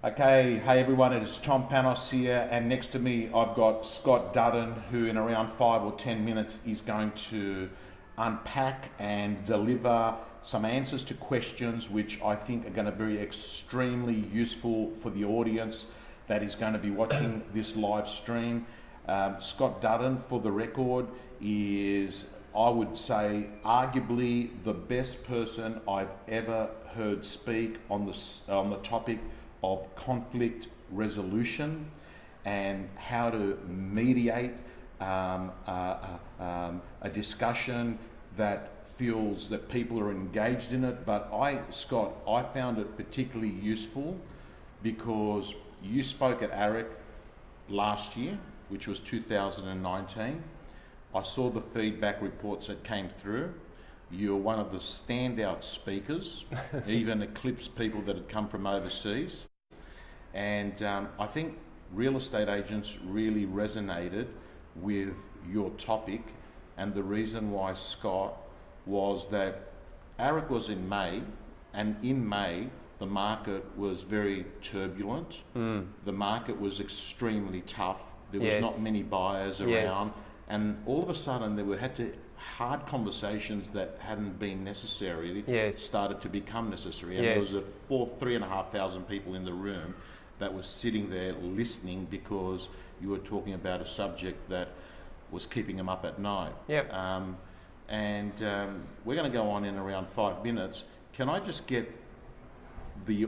Okay, hey everyone, it is Tom Panos here, and next to me I've got Scott Dutton, who in around 5 or 10 minutes is going to unpack and deliver some answers to questions which I think are going to be extremely useful for the audience that is going to be watching this live stream. Scott Dutton, for the record, is, I would say, arguably the best person I've ever heard speak on the topic of conflict resolution and how to mediate a discussion that feels that people are engaged in it. But Scott, I found it particularly useful because you spoke at ARIC last year, which was 2019. I saw the feedback reports that came through. You're one of the standout speakers, even eclipsed people that had come from overseas. And I think real estate agents really resonated with your topic. And the reason why, Scott, was that ARIC was in May, and in May, the market was very turbulent. The market was extremely tough. There was not many buyers around. And all of a sudden, hard conversations that hadn't been necessary started to become necessary. And there was 3,500 people in the room that was sitting there listening because you were talking about a subject that was keeping them up at night. We're going to go on in around 5 minutes. Can I just whet the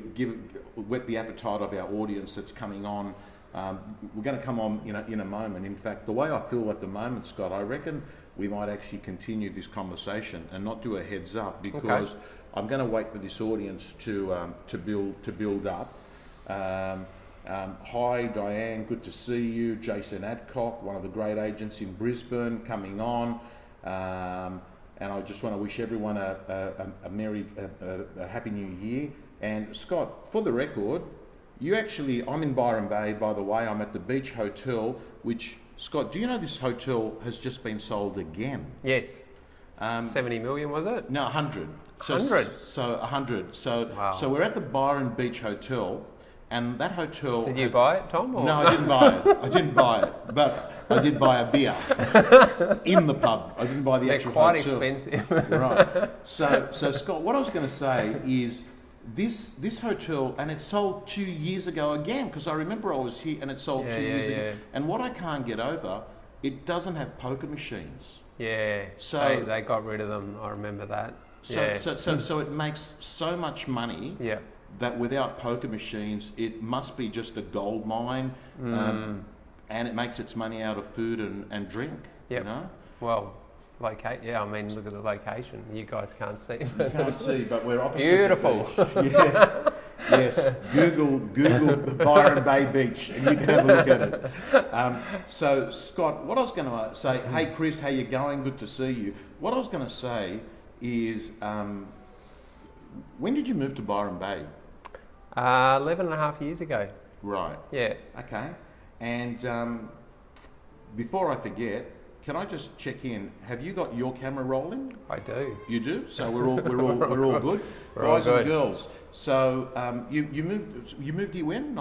appetite of our audience that's coming on? We're going to come on in a moment. In fact, the way I feel at the moment, Scott, I reckon we might actually continue this conversation and not do a heads up, because I'm going to wait for this audience to build up. Hi Diane, good to see you. Jason Adcock, one of the great agents in Brisbane, coming on. And I just want to wish everyone a happy new year. And Scott, for the record, I'm in Byron Bay, by the way. I'm at the Beach Hotel, which, Scott, do you know this hotel has just been sold again? Yes. 70 million, was it? No, 100. 100? So 100. Wow. So we're at the Byron Beach Hotel, and that hotel... Did you buy it, Tom? Or? No, I didn't buy it. But I did buy a beer in the pub. I didn't buy the actual hotel. They're quite expensive. Right. So Scott, what I was going to say is, this hotel, and it sold 2 years ago again, because I remember I was here and it sold 2 years ago. And what I can't get over, it doesn't have poker machines. Yeah, so they got rid of them. I remember that. So it makes so much money that without poker machines, it must be just a gold mine, and it makes its money out of food and drink. You know? Well, look at the location. You guys can't see. You can't see, but we're opposite. Beautiful. The beach. Yes. Google the Byron Bay Beach, and you can have a look at it. So Scott, what I was going to say, hey Chris, how you going? Good to see you. What I was going to say is, when did you move to Byron Bay? 11 and a half years ago. Right. Yeah. Okay. And before I forget, can I just check in? Have you got your camera rolling? I do. You do. So we're all good, guys and girls. So you moved here when?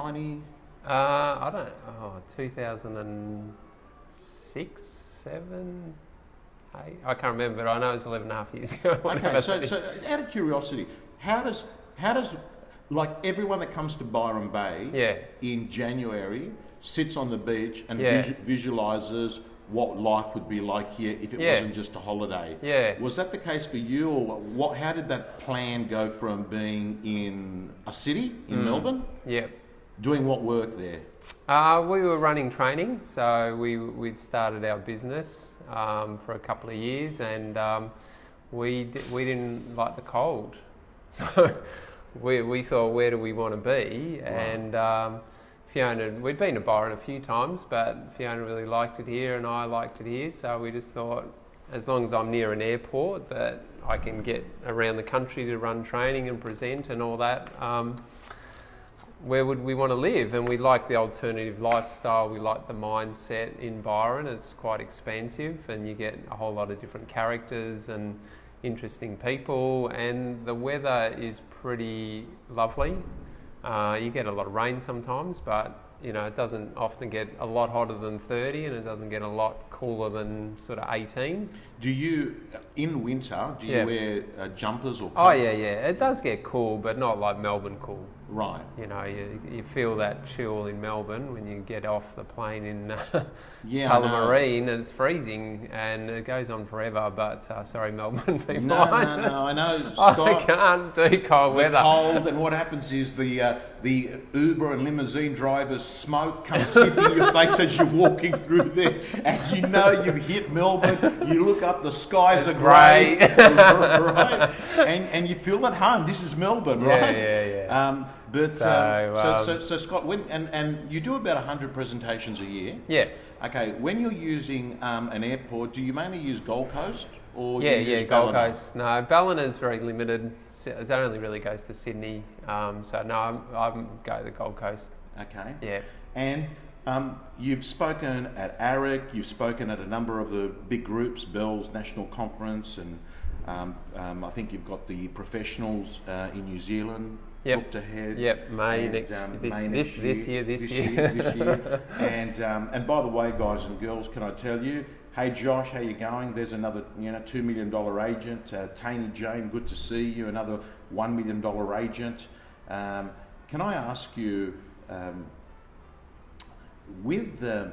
2006, 7, 8. I can't remember, but I know it was 11 and a half years ago. Okay. So out of curiosity, how does like everyone that comes to Byron Bay in January sits on the beach and visualizes what life would be like here if it wasn't just a holiday? Yeah. Was that the case for you, or how did that plan go from being in a city in Melbourne? Yeah. Doing what work there? We were running training, so we'd started our business for a couple of years, and we didn't like the cold, so we thought, where do we want to be? Right. And Fiona, we'd been to Byron a few times, but Fiona really liked it here and I liked it here, so we just thought, as long as I'm near an airport that I can get around the country to run training and present and all that, where would we want to live? And we like the alternative lifestyle, we like the mindset in Byron. It's quite expansive and you get a whole lot of different characters and interesting people, and the weather is pretty lovely. You get a lot of rain sometimes, but you know, it doesn't often get a lot hotter than 30, and it doesn't get a lot cooler than sort of 18. Do you, in winter, wear jumpers or coats? Oh yeah. It does get cool, but not like Melbourne cool. Right. You know, you feel that chill in Melbourne when you get off the plane in Tullamarine, and it's freezing, and it goes on forever. But sorry, Melbourne people. No, I know. Scott, I can't do cold weather. Cold, and what happens is the Uber and limousine drivers' smoke comes hitting your face as you're walking through there, and you know you've hit Melbourne. You look up, the skies are grey, right? And you feel at home. This is Melbourne, right? Yeah. So Scott, and you do about 100 presentations a year. Yeah. Okay. When you're using an airport, do you mainly use Gold Coast or Gold Coast? No, Balliner's very limited. It only really goes to Sydney. So no, I go to the Gold Coast. Okay. Yeah. And you've spoken at ARIC. You've spoken at a number of the big groups, Bell's National Conference, and I think you've got the professionals in New Zealand. Looked ahead. Yep, this year. And by the way, guys and girls, can I tell you? Hey Josh, how you going? There's another, $2 million agent. Taney Jane, good to see you. Another $1 million agent. Can I ask you, with the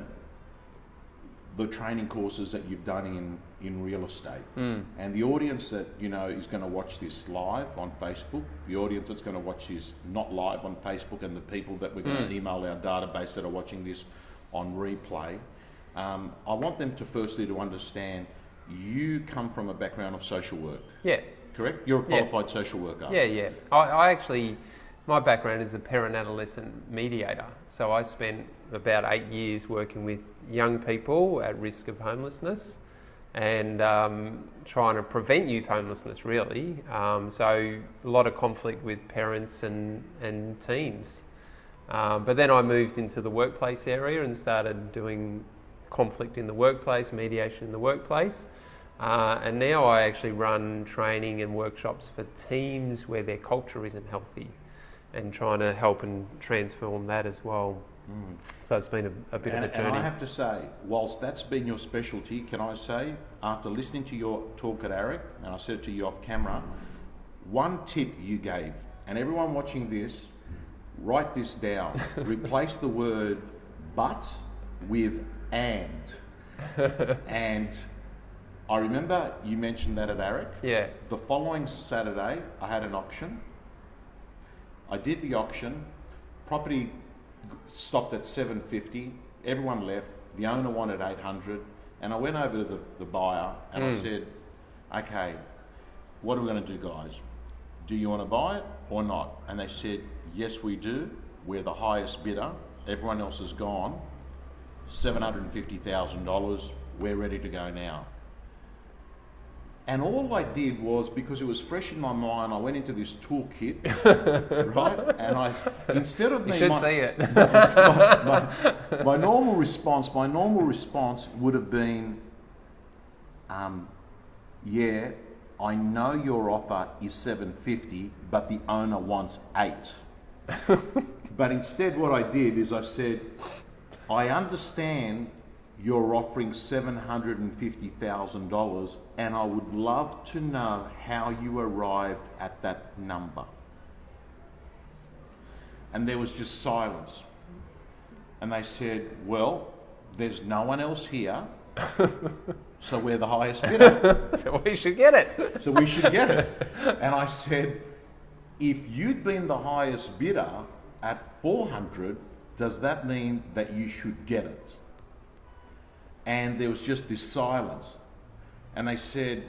training courses that you've done in real estate, and the audience that is going to watch this live on Facebook, the audience that's going to watch this not live on Facebook, and the people that we're going to email our database that are watching this on replay, I want them to firstly to understand you come from a background of social work. Yeah. Correct? You're a qualified social worker. Yeah. I actually, my background is a parent-adolescent mediator. So I spent about 8 years working with young people at risk of homelessness and trying to prevent youth homelessness, really. So a lot of conflict with parents and teens. But then I moved into the workplace area and started doing conflict in the workplace, mediation in the workplace. And now I actually run training and workshops for teams where their culture isn't healthy, and trying to help and transform that as well. So it's been a bit of a journey. And I have to say, whilst that's been your specialty, can I say, after listening to your talk at ARIC, and I said it to you off camera, one tip you gave, and everyone watching this, write this down. Replace the word but with and. And I remember you mentioned that at ARIC. Yeah. The following Saturday, I had an auction. I did the auction. Property stopped at $750. Everyone left. The owner wanted $800. And I went over to the buyer and I said, okay, what are we going to do, guys? Do you want to buy it or not? And they said, yes, we do. We're the highest bidder. Everyone else is gone. $750,000. We're ready to go now. And all I did was, because it was fresh in my mind, I went into this toolkit, right? And instead of me, you should see it. my normal response would have been, yeah, I know your offer is $750, but the owner wants $8. But instead, what I did is I said, I understand you're offering $750,000, and I would love to know how you arrived at that number. And there was just silence. And they said, well, there's no one else here, so we're the highest bidder. So we should get it. And I said, if you'd been the highest bidder at 400, does that mean that you should get it? And there was just this silence. And they said,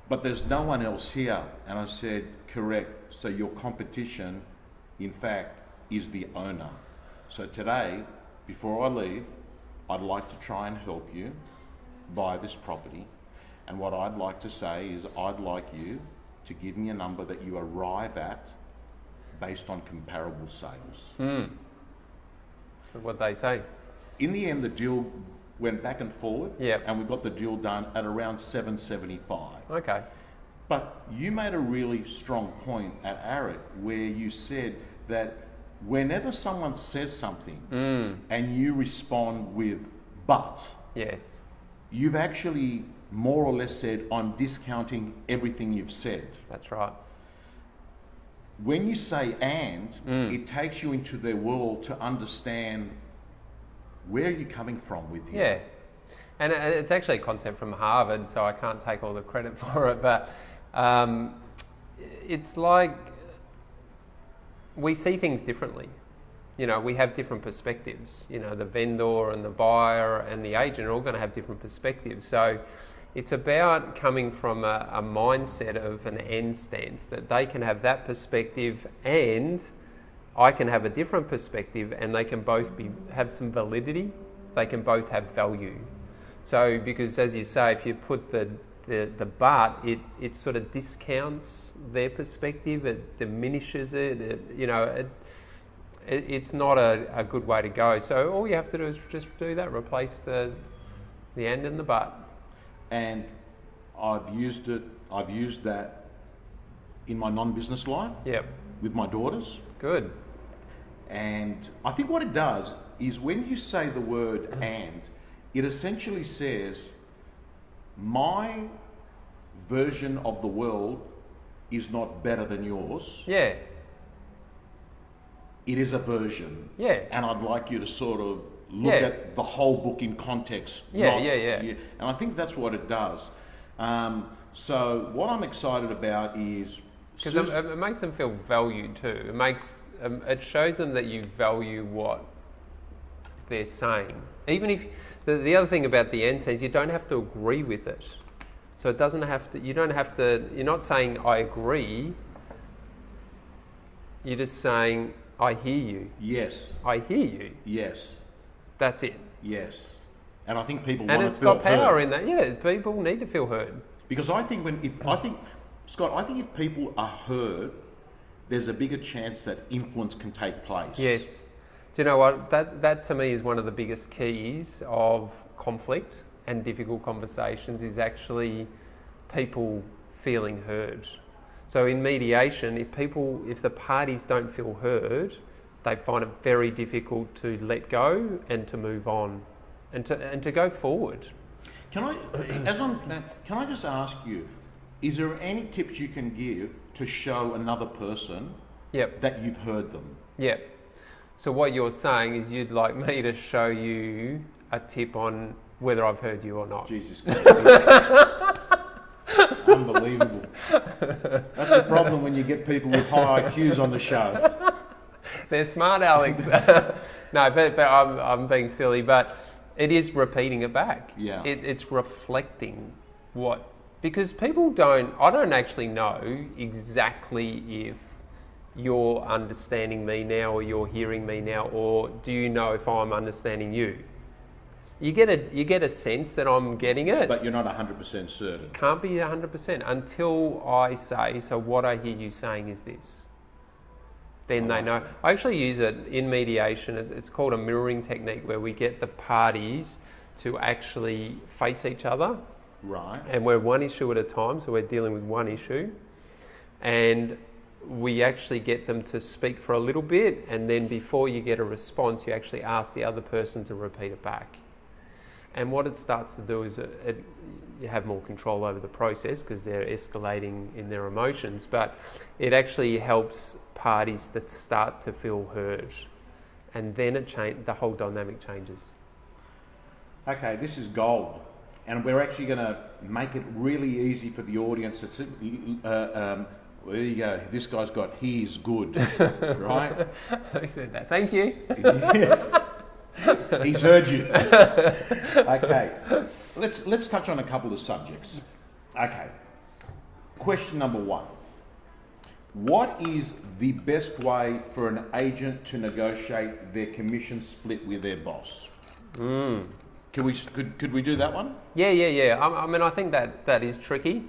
but there's no one else here. And I said, correct. So your competition, in fact, is the owner. So today, before I leave, I'd like to try and help you buy this property. And what I'd like to say is I'd like you to give me a number that you arrive at based on comparable sales. So what'd they say? In the end, the deal went back and forward, yep. And we got the deal done at around $775. Okay. But you made a really strong point at ARIC where you said that whenever someone says something and you respond with but, Yes. you've actually more or less said, I'm discounting everything you've said. That's right. When you say and, it takes you into their world to understand where you're coming from with you. Yeah. And it's actually a concept from Harvard, so I can't take all the credit for it, but it's like we see things differently. You know, we have different perspectives. You know, the vendor and the buyer and the agent are all going to have different perspectives. So it's about coming from a mindset of an and stance, that they can have that perspective and I can have a different perspective, and they can both have some validity. They can both have value. So, because as you say, if you put the but, it sort of discounts their perspective, it diminishes it, it's not a good way to go. So all you have to do is just do that, replace the and the but. And I've used that in my non-business life. Yep. With my daughters. Good. And I think what it does is when you say the word and, it essentially says, my version of the world is not better than yours. Yeah. It is a version. Yeah. And I'd like you to sort of look at the whole book in context. Yeah. And I think that's what it does. So what I'm excited about is... Because it makes them feel valued too. It shows them that you value what they're saying. Even if... The other thing about the end says you don't have to agree with it. So it doesn't have to... You're not saying, I agree. You're just saying, I hear you. Yes. I hear you. Yes. That's it. Yes. And I think people want to to feel heard. And it's got power heard. in that. Yeah, people need to feel heard. Because I think Scott, I think if people are heard, there's a bigger chance that influence can take place. Yes. Do you know what? That to me is one of the biggest keys of conflict and difficult conversations, is actually people feeling heard. So in mediation, if the parties don't feel heard, they find it very difficult to let go and to move on and to go forward. Can I just ask you, is there any tips you can give to show another person that you've heard them? Yep. So what you're saying is you'd like me to show you a tip on whether I've heard you or not. Jesus Christ. Unbelievable. That's the problem when you get people with high IQs on the show. They're smart, Alex. No, but I'm being silly, but it is repeating it back. Yeah. It's reflecting because I don't actually know exactly if you're understanding me now or you're hearing me now, or do you know if I'm understanding you? You get a sense that I'm getting it. But you're not 100% certain. Can't be 100% until I say, so what I hear you saying is this. Then they know. I actually use it in mediation. It's called a mirroring technique, where we get the parties to actually face each other. Right. And we're one issue at a time, so we're dealing with one issue. And we actually get them to speak for a little bit, and then before you get a response, you actually ask the other person to repeat it back. And what it starts to do is you have more control over the process because they're escalating in their emotions, but it actually helps parties to start to feel heard, and then the whole dynamic changes. Okay, this is gold, and we're actually going to make it really easy for the audience. There you go. This guy's got "he is good," right? Who said that? Thank you. Yes. He's heard you. Okay, let's touch on a couple of subjects. Okay, question number one: what is the best way for an agent to negotiate their commission split with their boss? Could we do that one? Yeah. I mean, I think that is tricky.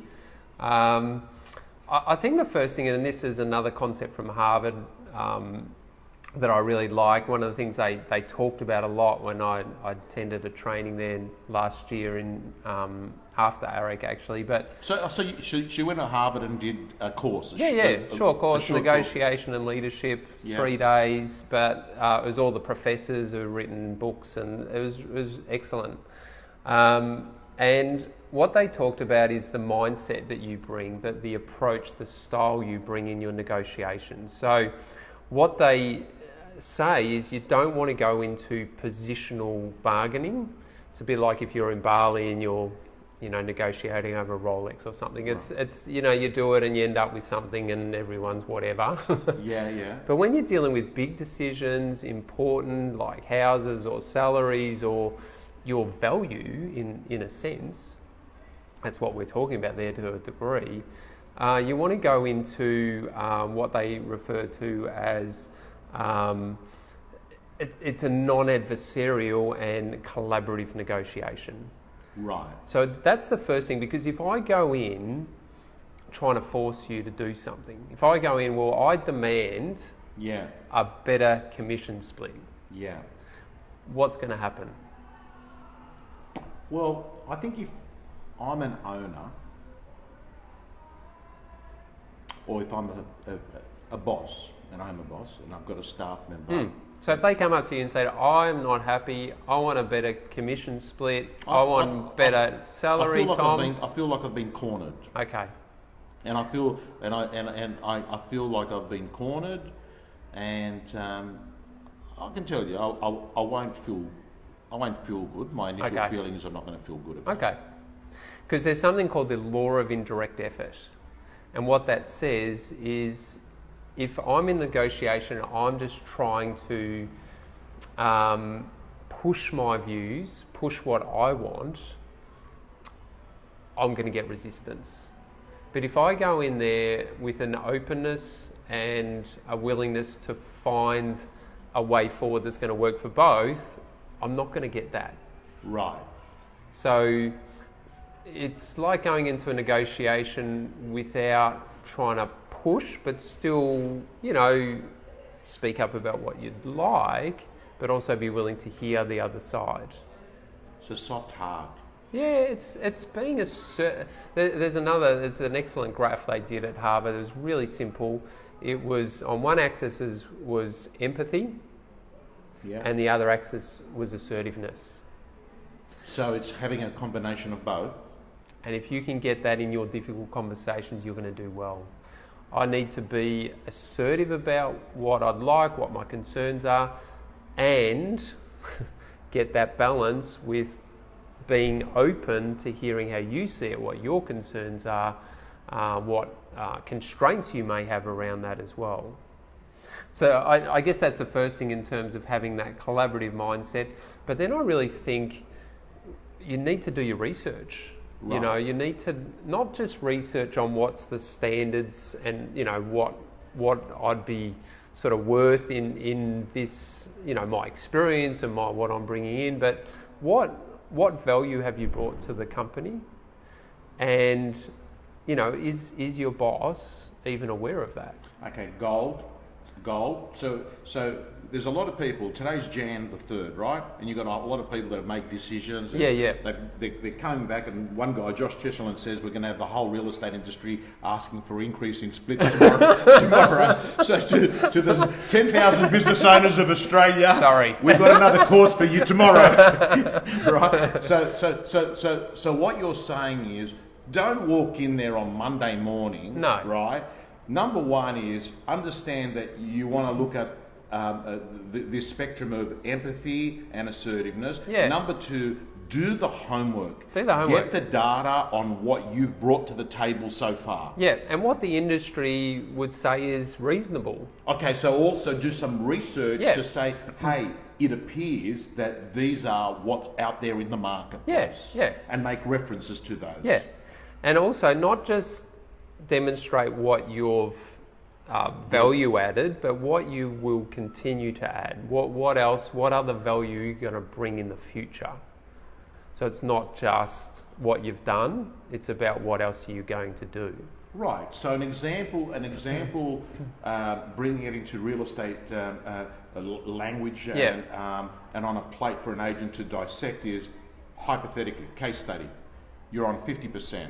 I think the first thing, and this is another concept from Harvard, that I really like. One of the things they talked about a lot when I attended a training there last year in after AREC actually. But so she went to Harvard and did a course. Short course, short negotiation and leadership, 3 days. But it was all the professors who had written books, and it was excellent. And what they talked about is the mindset that you bring, that the approach, the style you bring in your negotiations. So what they say is you don't want to go into positional bargaining. It's a bit like if you're in Bali and you're, negotiating over a Rolex or something. It's you do it and you end up with something and everyone's whatever. Yeah. But when you're dealing with big decisions, important, like houses or salaries or your value in a sense, that's what we're talking about there to a degree. You want to go into what they refer to as it's a non-adversarial and collaborative negotiation. Right. So that's the first thing, because if I go in trying to force you to do something, if I go in, well, I demand a better commission split. Yeah. What's going to happen? Well, I think if I'm an owner, or if I'm a boss, and I'm a boss, and I've got a staff member. So if they come up to you and say, I'm not happy, I want a better commission split, I want better salary, Tom. I feel like I've been cornered. Okay. And I feel like I've been cornered, and I can tell you, I won't feel good. My initial feelings are not going to feel good about it. Okay. Because there's something called the Law of Indirect Effort. And what that says is, if I'm in negotiation, I'm just trying to push my views, push what I want, I'm going to get resistance. But if I go in there with an openness and a willingness to find a way forward that's going to work for both, I'm not going to get that. Right. So it's like going into a negotiation without trying to push, but still, speak up about what you'd like, but also be willing to hear the other side. So soft heart. Yeah, it's being there's an excellent graph they did at Harvard. It was really simple. It was on one axis was empathy, and the other axis was assertiveness. So it's having a combination of both. And if you can get that in your difficult conversations, you're going to do well. I need to be assertive about what I'd like, what my concerns are, and get that balance with being open to hearing how you see it, what your concerns are, what constraints you may have around that as well. So I guess that's the first thing in terms of having that collaborative mindset. But then I really think you need to do your research. Right. You need to not just research on what's the standards and, what I'd be sort of worth in this, my experience and what I'm bringing in, but what value have you brought to the company? And, is your boss even aware of that? Okay, gold. So there's a lot of people. Today's Jan the 3rd, right? And you've got a lot of people that make decisions. Yeah. They're coming back, and one guy, Josh Cheselin, says we're going to have the whole real estate industry asking for increase in splits tomorrow. So to the 10,000 business owners of Australia, sorry, we've got another course for you tomorrow, right? So what you're saying is, don't walk in there on Monday morning, no, right? Number one is understand that you want to look at this spectrum of empathy and assertiveness. Yeah. Number two, do the homework. Get the data on what you've brought to the table so far. Yeah, and what the industry would say is reasonable. Okay, so also do some research to say, hey, it appears that these are what's out there in the marketplace. Yeah. And make references to those. Yeah, and also not just demonstrate what you've value added, but what you will continue to add. What else? What other value are you going to bring in the future? So it's not just what you've done; it's about what else are you going to do. Right. So an example, bringing it into real estate language and on a plate for an agent to dissect is, hypothetically, case study. You're on 50%.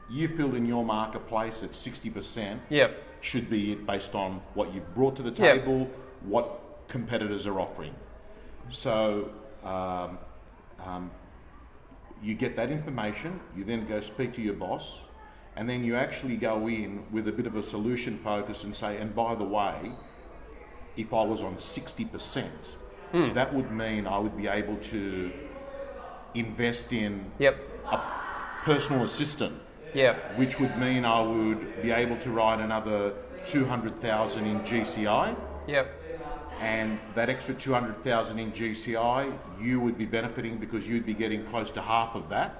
You feel in your marketplace at 60%. Yep. Should be it based on what you've brought to the table, what competitors are offering. So you get that information. You then go speak to your boss. And then you actually go in with a bit of a solution focus and say, and by the way, if I was on 60%, that would mean I would be able to invest in a personal assistant, which would mean I would be able to write another 200,000 in GCI. And that extra 200,000 in GCI, you would be benefiting because you'd be getting close to half of that.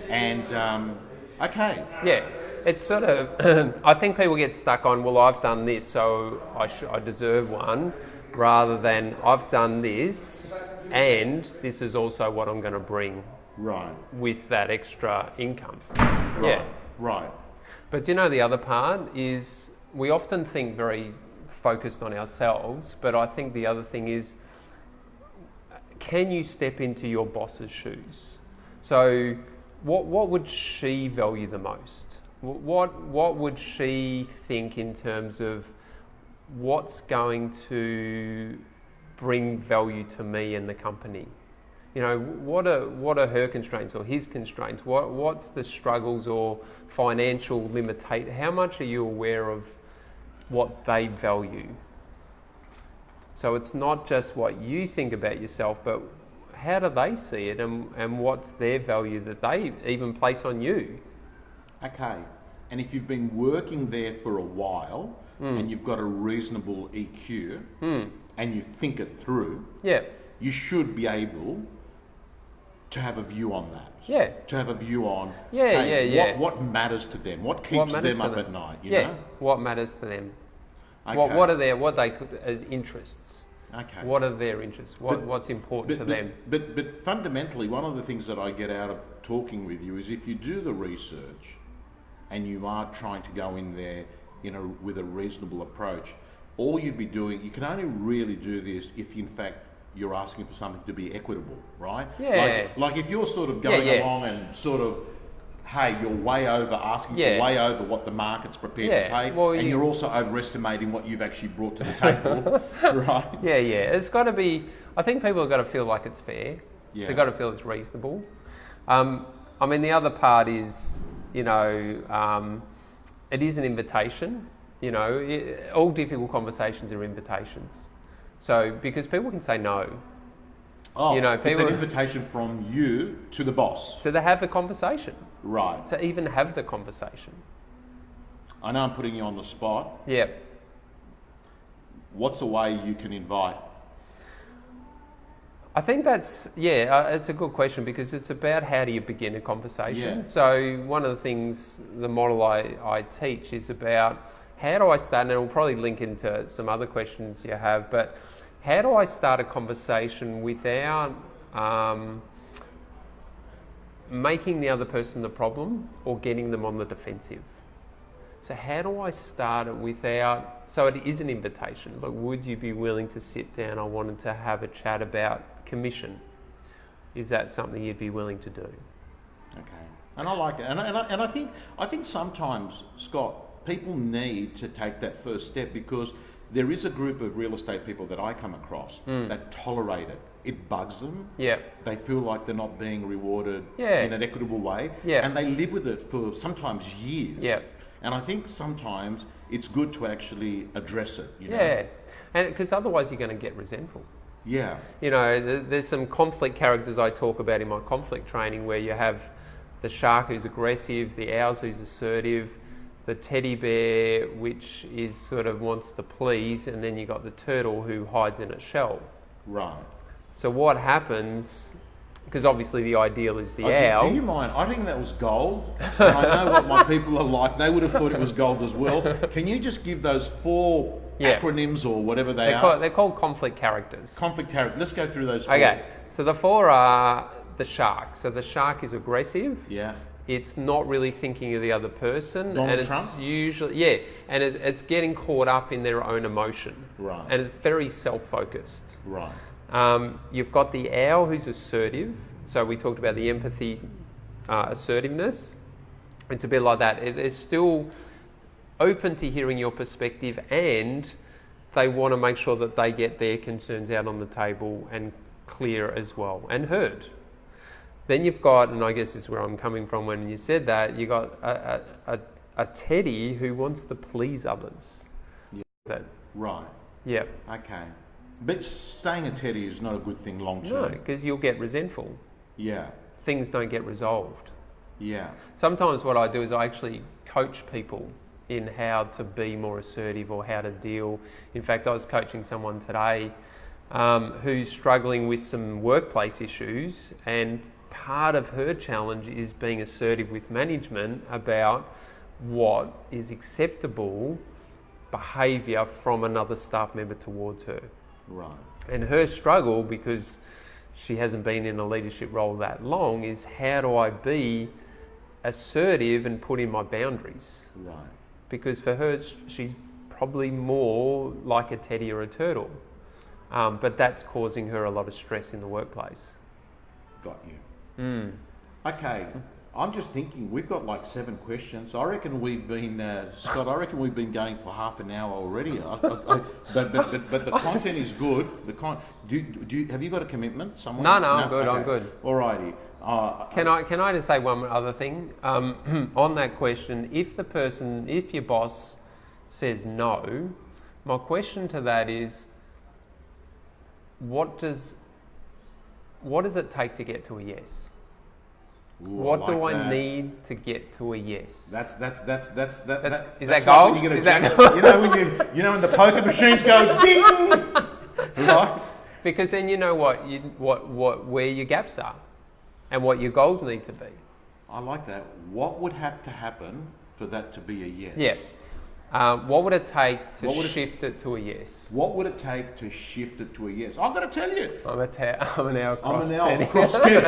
And okay. Yeah, it's sort of, I think people get stuck on, well, I've done this, so I deserve one, rather than I've done this, and this is also what I'm going to bring with that extra income. Right. But do you know the other part is we often think very focused on ourselves, but I think the other thing is, can you step into your boss's shoes? So what would she value the most? What would she think in terms of what's going to bring value to me and the company? You know, what are her constraints or his constraints? What's the struggles or financial limitation? How much are you aware of what they value? So it's not just what you think about yourself, but how do they see it, and what's their value that they even place on you? Okay. And if you've been working there for a while and you've got a reasonable EQ and you think it through, you should be able to have a view on that. To have a view on what matters to them, what keeps them up at night. You know? What matters to them? Okay. What they could as interests. Okay. What are their interests? What's important to them? But fundamentally, one of the things that I get out of talking with you is if you do the research and you are trying to go in there with a reasonable approach, all you'd be doing, you can only really do this if in fact you're asking for something to be equitable, right? Like if you're sort of going along and sort of, hey, you're way over, asking for way over what the market's prepared to pay, and you're also overestimating what you've actually brought to the table, right? It's got to be, I think people have got to feel like it's fair. They've got to feel it's reasonable. I mean, the other part is, it is an invitation. All difficult conversations are invitations. So, because people can say no. It's an invitation from you to the boss. So they have the conversation. Right. To even have the conversation. I know I'm putting you on the spot. What's a way you can invite? I think that's, it's a good question because it's about how do you begin a conversation. So one of the things, the model I teach is about how do I start, and it'll probably link into some other questions you have, but how do I start a conversation without making the other person the problem or getting them on the defensive? So how do I start it without, so it is an invitation, but would you be willing to sit down? I wanted to have a chat about commission. Is that something you'd be willing to do? Okay, and I like it, and I think sometimes, Scott, people need to take that first step because there is a group of real estate people that I come across that tolerate it. It bugs them. They feel like they're not being rewarded in an equitable way, and they live with it for sometimes years. And I think sometimes it's good to actually address it. And because otherwise you're going to get resentful. You know, there's some conflict characters I talk about in my conflict training where you have the shark who's aggressive, the owl who's assertive, the teddy bear which is sort of wants to please, and then you got the turtle who hides in its shell. Right. So what happens, because obviously the ideal is the owl. Do you mind? I think that was gold. And I know what my people are like. They would have thought it was gold as well. Can you just give those four acronyms or whatever they are? They're called conflict characters. Conflict characters. Let's go through those four. Okay. So the four are the shark. So the shark is aggressive. it's not really thinking of the other person. Donald and Trump? It's usually, and it's getting caught up in their own emotion. Right. And it's very self-focused. Right. You've got the owl who's assertive. So we talked about the empathy, assertiveness. It's a bit like that. It's still open to hearing your perspective, and they want to make sure that they get their concerns out on the table and clear as well, and heard. Then you've got, and I guess this is where I'm coming from when you said that, you've got a Teddy who wants to please others. Yeah. That, Right. yeah. Okay. But staying a Teddy is not a good thing long term. No, because you'll get resentful. Yeah. Things don't get resolved. Yeah. Sometimes what I do is I actually coach people in how to be more assertive or how to deal. In fact, I was coaching someone today who's struggling with some workplace issues, and part of her challenge is being assertive with management about what is acceptable behaviour from another staff member towards her. Right. And her struggle, because she hasn't been in a leadership role that long, is how do I be assertive and put in my boundaries? Right. Because for her, she's probably more like a Teddy or a turtle. But that's causing her a lot of stress in the workplace. Got you. Okay. I'm just thinking, we've got like 7 questions. I reckon we've been, Scott, I reckon we've been going for half an hour already. But the content is good. Have you got a commitment somewhere? No, I'm good, okay. I'm good. Alrighty. Can I just say one other thing? On that question, if your boss says no, my question to that is, what does it take to get to a yes? Ooh, what do I that. need to get to a yes? Is that Is that gold? When you, Is that gold? you know when the poker machines go ding, right? Because then you know where your gaps are, and what your goals need to be. I like that. What would have to happen for that to be a yes? Yeah. What would it take to shift it to a yes? What would it take to shift it to a yes? I've got to tell you. I'm an owl cross Teddy.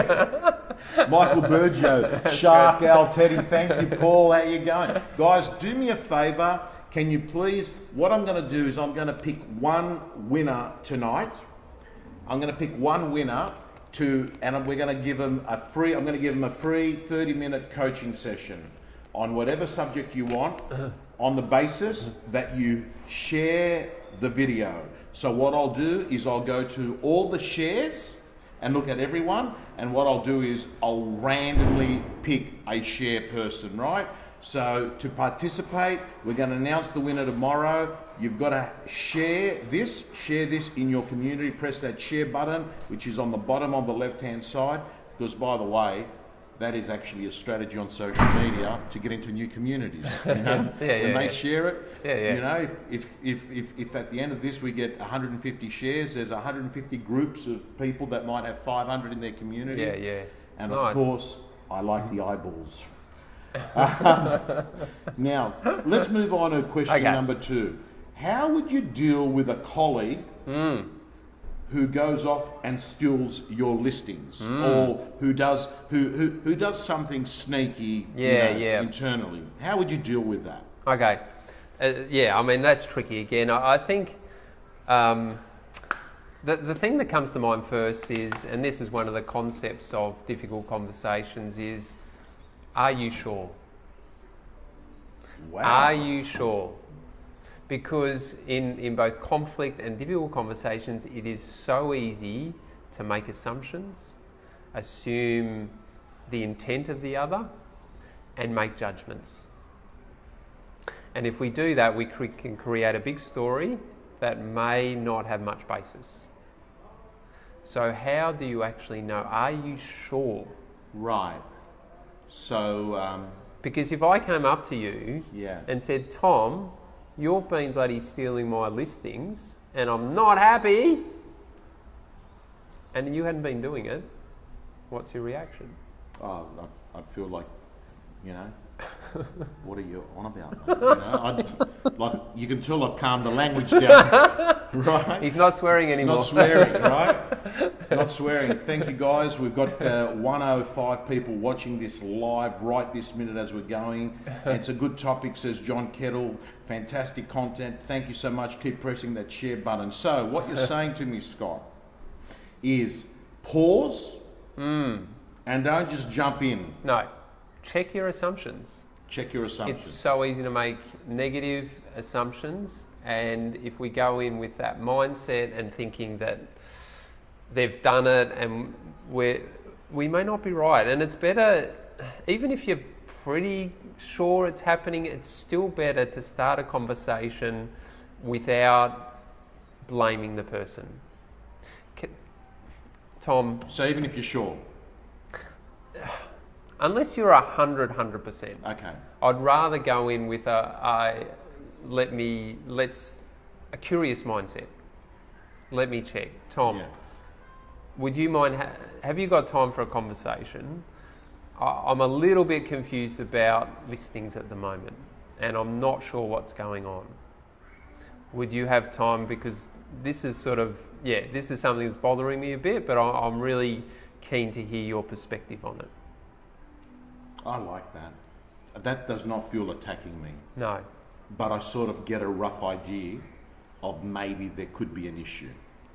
Michael Bergio, Shark Owl Teddy. Thank you, Paul. How you going? Guys, do me a favour. Can you please, what I'm going to do is I'm going to pick one winner tonight. I'm going to pick one winner and we're going to give them a free 30-minute coaching session on whatever subject you want, on the basis that you share the video. So what I'll do is I'll go to all the shares and look at everyone, and what I'll do is I'll randomly pick a share person, right? So to participate, we're going to announce the winner tomorrow. You've got to share this in your community. Press that share button, which is on the bottom of the left-hand side, because by the way, that is actually a strategy on social media to get into new communities. You know, when they share it, you know, if at the end of this we get 150 shares, there's 150 groups of people that might have 500 in their community. And of course, I like the eyeballs. Now, let's move on to question number 2. How would you deal with a colleague who goes off and steals your listings, or who does something sneaky internally? How would you deal with that? Okay. I mean, that's tricky again. I think the thing that comes to mind first is, and this is one of the concepts of difficult conversations, is, are you sure? Wow. Are you sure? Because in both conflict and difficult conversations, it is so easy to make assumptions, assume the intent of the other, and make judgments. And if we do that, we can create a big story that may not have much basis. So how do you actually know? Are you sure? Right. So... because if I came up to you and said, Tom, you've been bloody stealing my listings and I'm not happy, and you hadn't been doing it, what's your reaction? I'd feel like, you know, What are you on about, mate? You know, like you can tell I've calmed the language down, right? He's not swearing anymore. Not swearing, right? Not swearing. Thank you, guys. We've got 105 people watching this live right this minute as we're going. It's a good topic, says John Kettle. Fantastic content. Thank you so much. Keep pressing that share button. So what you're saying to me, Scott, is pause and don't just jump in. No. Check your assumptions. Check your assumptions. It's so easy to make negative assumptions, and if we go in with that mindset and thinking that they've done it and we may not be right, and it's better, even if you're pretty sure it's happening, it's still better to start a conversation without blaming the person. Tom? So even if you're sure? Unless you're 100%. Okay. I'd rather go in with a curious mindset. Let me check. Tom, would you mind, have you got time for a conversation? I'm a little bit confused about listings at the moment, and I'm not sure what's going on. Would you have time? Because this is this is something that's bothering me a bit, but I'm really keen to hear your perspective on it. I like that. That does not feel attacking me. No. But I sort of get a rough idea of maybe there could be an issue.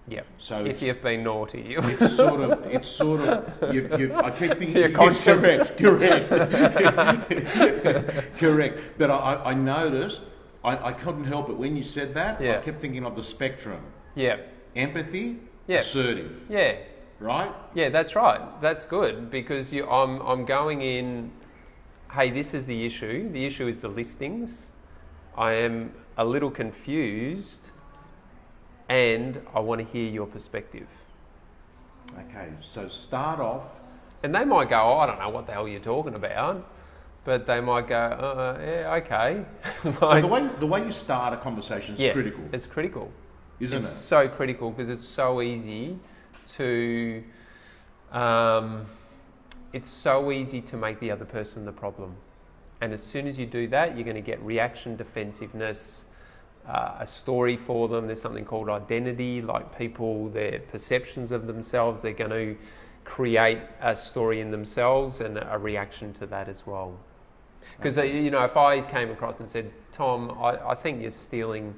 Yep. So if you've been naughty. It's sort of, I keep thinking, your conscience. Correct. But I noticed, I couldn't help it when you said that, I kept thinking of the spectrum. Yeah. Empathy, assertive. Yeah. Right? Yeah, that's right. That's good, because I'm going in, hey, this is the issue. The issue is the listings. I am a little confused and I want to hear your perspective. Okay, so start off. And they might go, I don't know what the hell you're talking about. But they might go, yeah, okay. So the way you start a conversation is critical. It's critical. Isn't it? It's so critical, because it's so easy to make the other person the problem, and as soon as you do that, you're going to get reaction, defensiveness, a story for them. There's something called identity, like people, their perceptions of themselves, they're going to create a story in themselves and a reaction to that as well. Because if I came across and said, Tom, I think you're stealing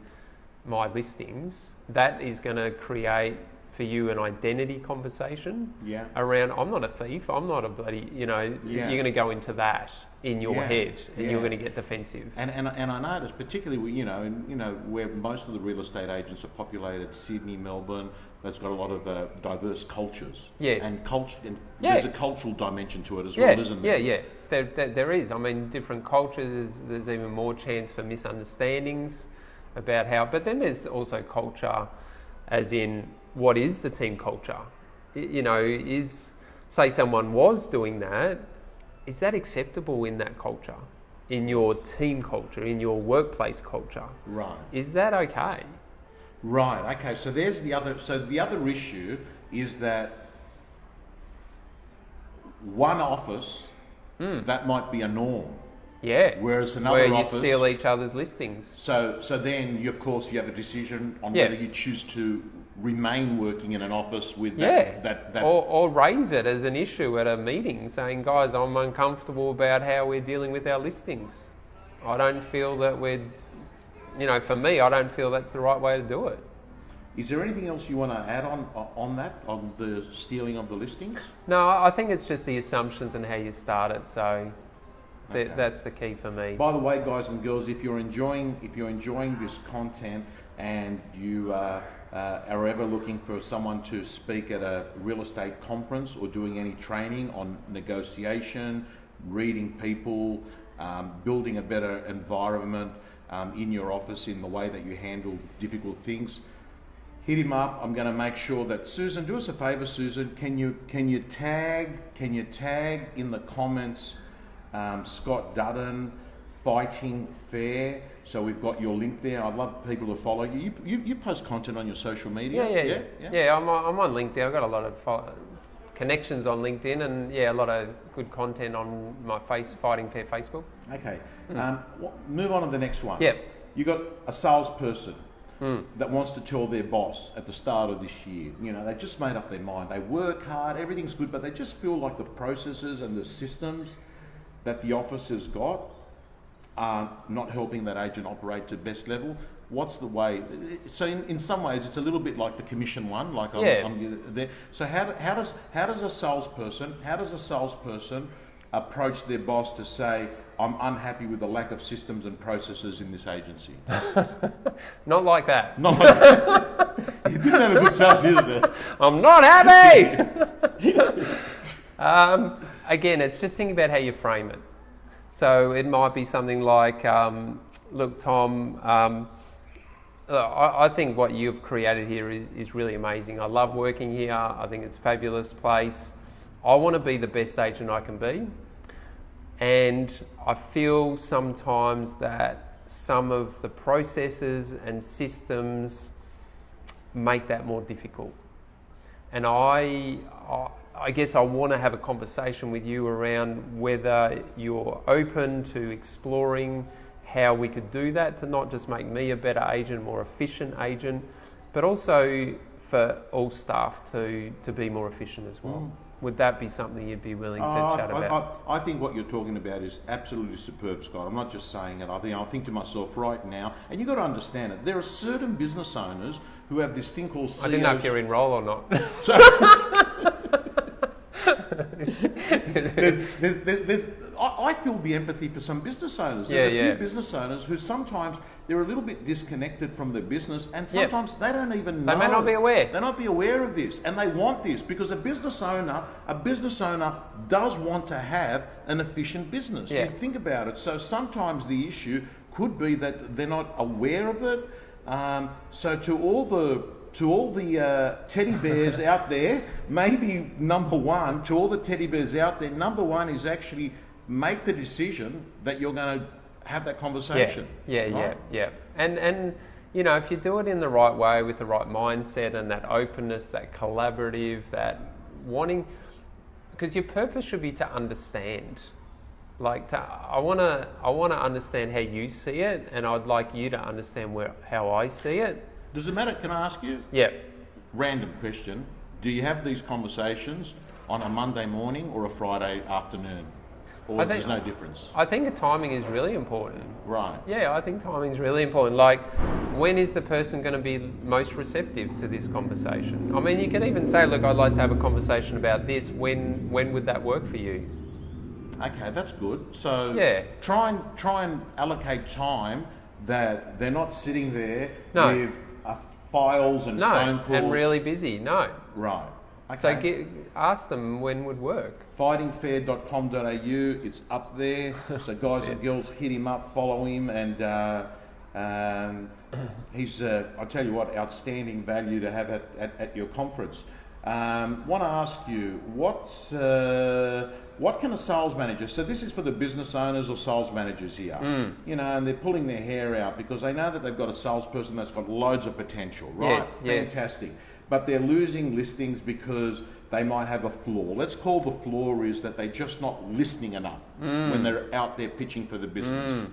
my listings, that is going to create for you an identity conversation around, I'm not a thief, I'm not a bloody, you're going to go into that in your head, and you're going to get defensive. And I noticed, particularly, where most of the real estate agents are populated, Sydney, Melbourne, that's got a lot of diverse cultures. Yes. And there's a cultural dimension to it as well, isn't there? Yeah. There is. I mean, different cultures, there's even more chance for misunderstandings about how, but then there's also culture as in, what is the team culture? Say someone was doing that, is that acceptable in that culture? In your team culture, in your workplace culture? Right. Is that okay? Right, okay, so there's the other issue is that one office, that might be a norm. Yeah. Whereas another office, you steal each other's listings. So then you, of course, you have a decision on whether you choose to remain working in an office with that. Or raise it as an issue at a meeting, saying, guys, I'm uncomfortable about how we're dealing with our listings. I don't feel that for me, I don't feel that's the right way to do it. Is there anything else you want to add on that, on the stealing of the listings? No, I think it's just the assumptions and how you start it. So that's the key for me. By the way, guys and girls, if you're enjoying this content and you are ever looking for someone to speak at a real estate conference or doing any training on negotiation, reading people, building a better environment in your office in the way that you handle difficult things, hit him up. I'm going to make sure that Susan, do us a favor, Susan. Can you tag in the comments Scott Dutton, Fighting Fair? So we've got your link there. I'd love people to follow you. You post content on your social media. Yeah. I'm on LinkedIn. I've got a connections on LinkedIn, and a lot of good content on my Fighting Fair Facebook. Okay. Move on to the next one. Yep. You got a salesperson that wants to tell their boss at the start of this year, they just made up their mind. They work hard, everything's good, but they just feel like the processes and the systems that the office has got are not helping that agent operate to best level. What's the way? So in some ways, it's a little bit like the commission one. Like I'm there. So how does a salesperson approach their boss to say, I'm unhappy with the lack of systems and processes in this agency? Not like that. Not like that. You didn't have a good time, did it? I'm not happy. Again, it's just thinking about how you frame it. So it might be something like, look, Tom, I think what you've created here is really amazing. I love working here. I think it's a fabulous place. I want to be the best agent I can be. And I feel sometimes that some of the processes and systems make that more difficult. And I guess I want to have a conversation with you around whether you're open to exploring how we could do that to not just make me a better agent, more efficient agent, but also for all staff to be more efficient as well. Would that be something you'd be willing to chat about? I think what you're talking about is absolutely superb, Scott. I'm not just saying it. I think to myself right now, and you've got to understand it, there are certain business owners who have this thing called CEOs. I didn't know if you're in role or not. I feel the empathy for some business owners. There's a few business owners who sometimes they're a little bit disconnected from their business, and sometimes they don't even know. They may not be aware. They may not be aware of this, and they want this because a business owner does want to have an efficient business. Yeah. You think about it. So sometimes the issue could be that they're not aware of it. So to all the teddy bears out there, maybe number one is actually make the decision that you're going to have that conversation. Yeah. And if you do it in the right way with the right mindset and that openness, that collaborative, that wanting, because your purpose should be to understand. I want to understand how you see it, and I'd like you to understand how I see it. Does it matter? Can I ask you? Yeah. Random question. Do you have these conversations on a Monday morning or a Friday afternoon? Or there's no difference? I think the timing is really important. Right. Yeah, I think timing is really important. Like, when is the person going to be most receptive to this conversation? I mean, you can even say, look, I'd like to have a conversation about this. When would that work for you? Okay, that's good. So try and allocate time that they're not sitting there with files and phone calls. And really busy. No. Right. Okay. So ask them when would work. Fightingfair.com.au, it's up there. So guys and girls, hit him up, follow him, and he's, I tell you what, outstanding value to have at your conference. Want to ask you, what can a sales manager, so this is for the business owners or sales managers here, and they're pulling their hair out because they know that they've got a salesperson that's got loads of potential, right? Yes. Fantastic. But they're losing listings because they might have a flaw. Let's call the flaw is that they're just not listening enough when they're out there pitching for the business,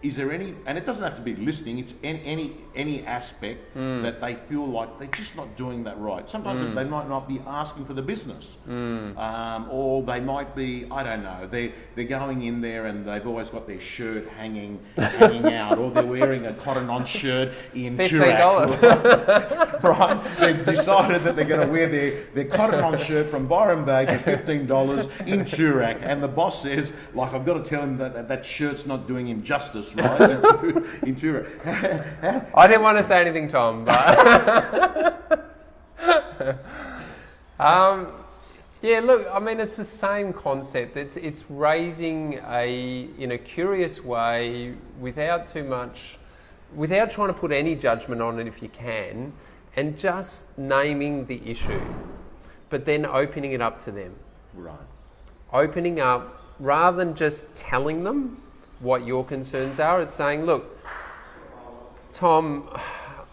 Is there any, and it doesn't have to be listening, it's any aspect that they feel like they're just not doing that right. Sometimes they might not be asking for the business, or they might be, I don't know, they're going in there and they've always got their shirt hanging out, or they're wearing a cotton-on shirt in $15. Right? They've decided that they're going to wear their cotton-on shirt from Byron Bay for $15 in Turak, and the boss says, like, I've got to tell him that shirt's not doing him justice. Right, in Turak. I didn't want to say anything, Tom, but look, I mean, it's the same concept. It's raising in a curious way without trying to put any judgment on it if you can, and just naming the issue, but then opening it up to them. Right. Opening up rather than just telling them what your concerns are. It's saying, look, Tom,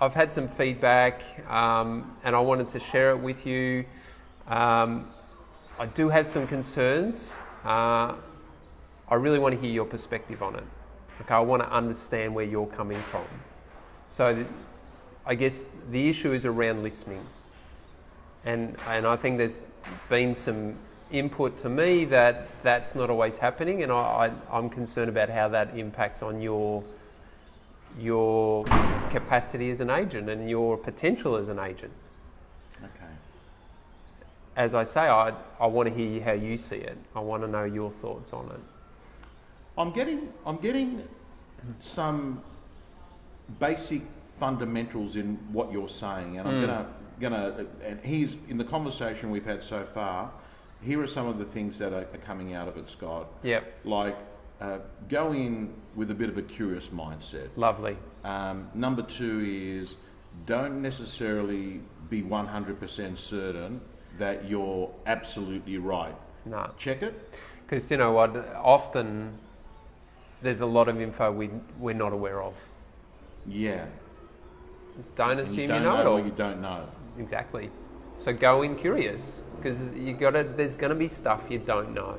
I've had some feedback and I wanted to share it with you. I do have some concerns. I really want to hear your perspective on it. Okay, I want to understand where you're coming from. So I guess the issue is around listening. And I think there's been some input to me that that's not always happening, and I'm concerned about how that impacts on your capacity as an agent and your potential as an agent. Okay. As I say, I want to hear how you see it. I want to know your thoughts on it. I'm getting some basic fundamentals in what you're saying, and I'm gonna and here's in the conversation we've had so far. Here are some of the things that are coming out of it, Scott. Yep. Like go in with a bit of a curious mindset. Lovely. Number 2 is don't necessarily be 100% certain that you're absolutely right. No. Check it. Because you know what, often there's a lot of info we're not aware of. Yeah. Don't assume you don't know it all. What you don't know. Exactly. So go in curious, because there's going to be stuff you don't know.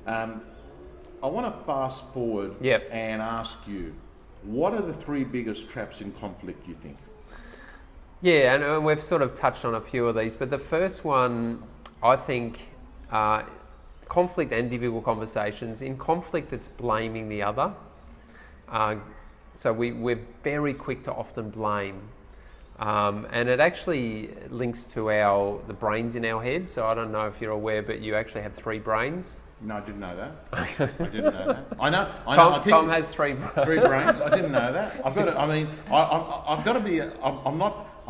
I want to fast forward and ask you, what are the 3 biggest traps in conflict you think? Yeah, and we've sort of touched on a few of these, but the first one, I think, conflict and difficult conversations. In conflict, it's blaming the other. So we're very quick to often blame. And it actually links to the brains in our head. So I don't know if you're aware, but you actually have 3 brains. No, I didn't know that. I didn't know that. I know. Tom has 3 brains. 3 brains. I didn't know that. I've got to. I mean, I've got to be. I'm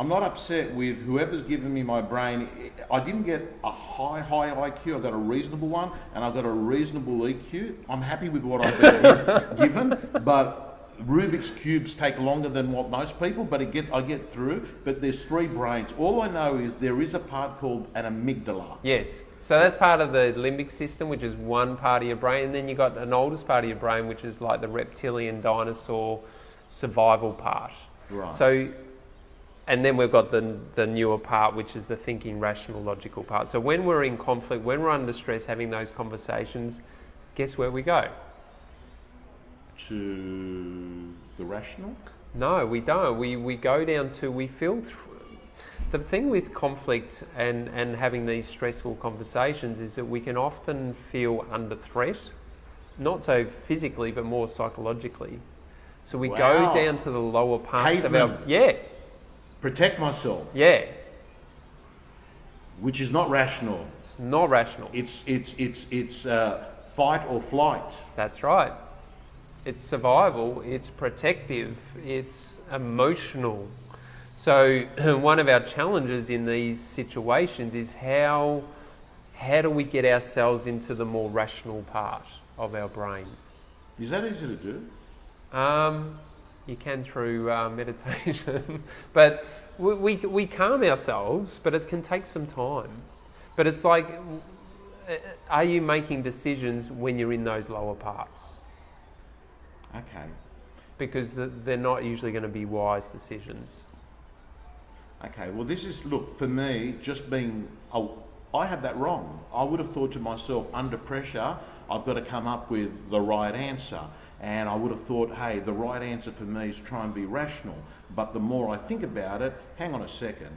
not upset with whoever's given me my brain. I didn't get a high IQ. I got a reasonable one, and I got a reasonable EQ. I'm happy with what I've been given, but Rubik's cubes take longer than what most people, but I get through. But there's 3 brains. All I know is there is a part called an amygdala. Yes. So that's part of the limbic system, which is one part of your brain, and then you've got an oldest part of your brain, which is like the reptilian dinosaur survival part. Right. So, and then we've got the newer part, which is the thinking, rational, logical part. So when we're in conflict, when we're under stress, having those conversations, guess where we go? To the rational? No, we don't. We go down to, we feel... The thing with conflict and having these stressful conversations is that we can often feel under threat, not so physically, but more psychologically. So we go down to the lower parts of our... Yeah. Protect myself. Yeah. Which is not rational. It's not rational. It's fight or flight. That's right. It's survival, it's protective, it's emotional. So one of our challenges in these situations is how do we get ourselves into the more rational part of our brain? Is that easy to do? You can through meditation, but we calm ourselves, but it can take some time. But it's like, are you making decisions when you're in those lower parts? Okay. Because they're not usually going to be wise decisions. Okay, well look, for me, just being, I had that wrong. I would have thought to myself, under pressure, I've got to come up with the right answer. And I would have thought, hey, the right answer for me is try and be rational. But the more I think about it, hang on a second.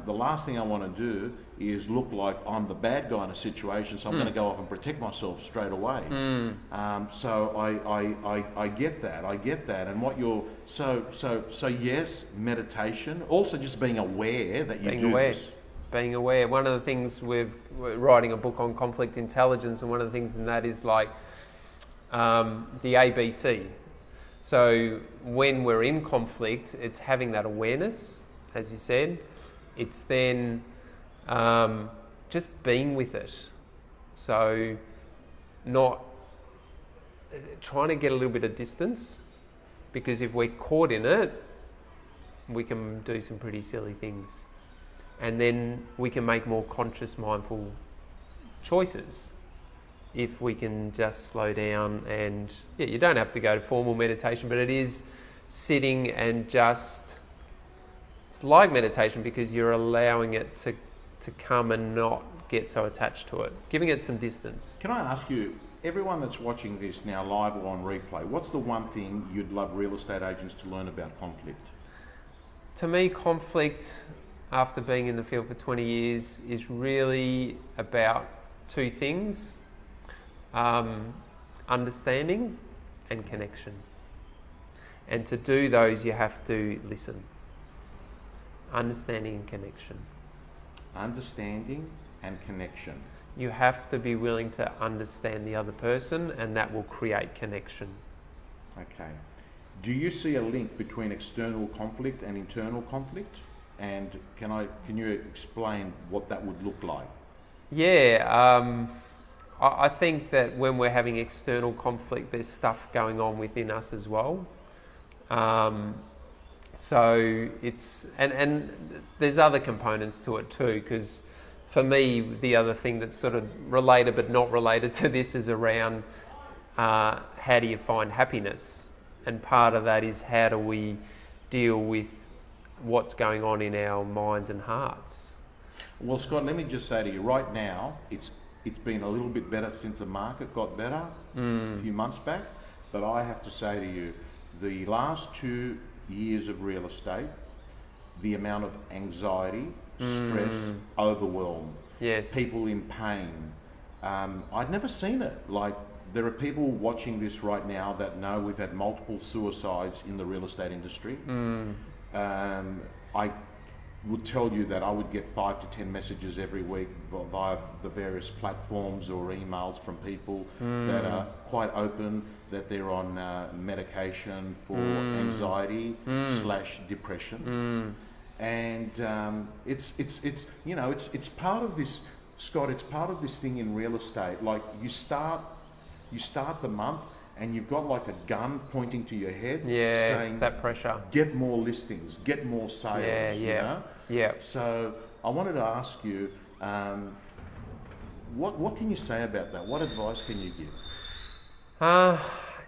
The last thing I want to do is look like I'm the bad guy in a situation, so I'm going to go off and protect myself straight away. So I get that. And what you're so yes, meditation. Also, just being aware that you do this. Being aware. One of the things we're writing a book on conflict intelligence, and one of the things in that is like the ABC. So when we're in conflict, it's having that awareness, as you said. It's then just being with it. So not trying to get a little bit of distance, because if we're caught in it, we can do some pretty silly things. And then we can make more conscious, mindful choices if we can just slow down. And yeah, you don't have to go to formal meditation, but it is sitting and just... It's like meditation because you're allowing it to come and not get so attached to it, giving it some distance. Can I ask you, everyone that's watching this now live or on replay, what's the one thing you'd love real estate agents to learn about conflict? To me, conflict, after being in the field for 20 years, is really about two things: understanding and connection. And to do those, you have to listen. Understanding and connection. Understanding and connection. You have to be willing to understand the other person, and that will create connection. Okay. Do you see a link between external conflict and internal conflict? And can you explain what that would look like? Yeah, I think that when we're having external conflict, there's stuff going on within us as well. So it's and there's other components to it too, because for me, the other thing that's sort of related but not related to this is around how do you find happiness? And part of that is how do we deal with what's going on in our minds and hearts. Well, Scott, let me just say to you, right now, it's been a little bit better since the market got better a few months back, but I have to say to you, the last 2 years of real estate, the amount of anxiety, stress, overwhelm, yes, people in pain, I'd never seen it. Like, there are people watching this right now that know we've had multiple suicides in the real estate industry. I would tell you that I would get 5 to 10 messages every week via the various platforms or emails from people that are quite open that they're on medication for anxiety / depression. And it's part of this, Scott, it's part of this thing in real estate. Like, you start the month and you've got like a gun pointing to your head, saying, it's that pressure. Get more listings, get more sales. You know? Yeah. So I wanted to ask you, what can you say about that? What advice can you give?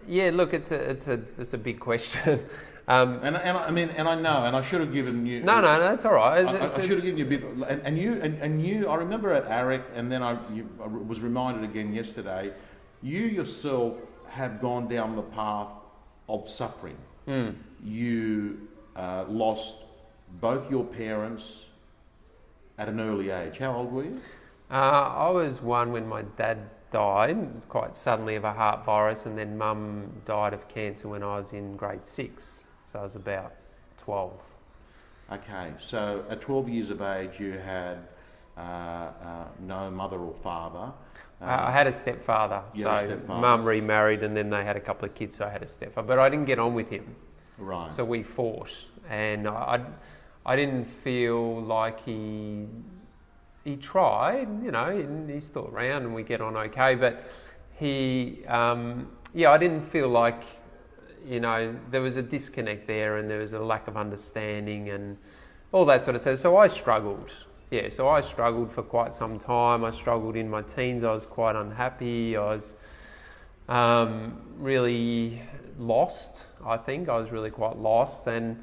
Yeah, look, it's a big question. And I know, and I should have given you. No, that's all right. I should have given you a bit. And you. I remember at ARIC, and then I was reminded again yesterday. You yourself have gone down the path of suffering. You lost both your parents at an early age. How old were you? I was one when my dad died quite suddenly of a heart virus, and then Mum died of cancer when I was in grade 6. So I was about 12. Okay, so at 12 years of age, you had no mother or father. I had a stepfather. So Mum remarried, and then they had a couple of kids, so I had a stepfather. But I didn't get on with him. Right. So we fought, and I didn't feel like he tried, and he's still around, and we get on okay. But I didn't feel like, there was a disconnect there, and there was a lack of understanding and all that sort of stuff. So I struggled. Yeah, so I struggled for quite some time. I struggled in my teens. I was quite unhappy. I was really lost, I think. I was really quite lost, and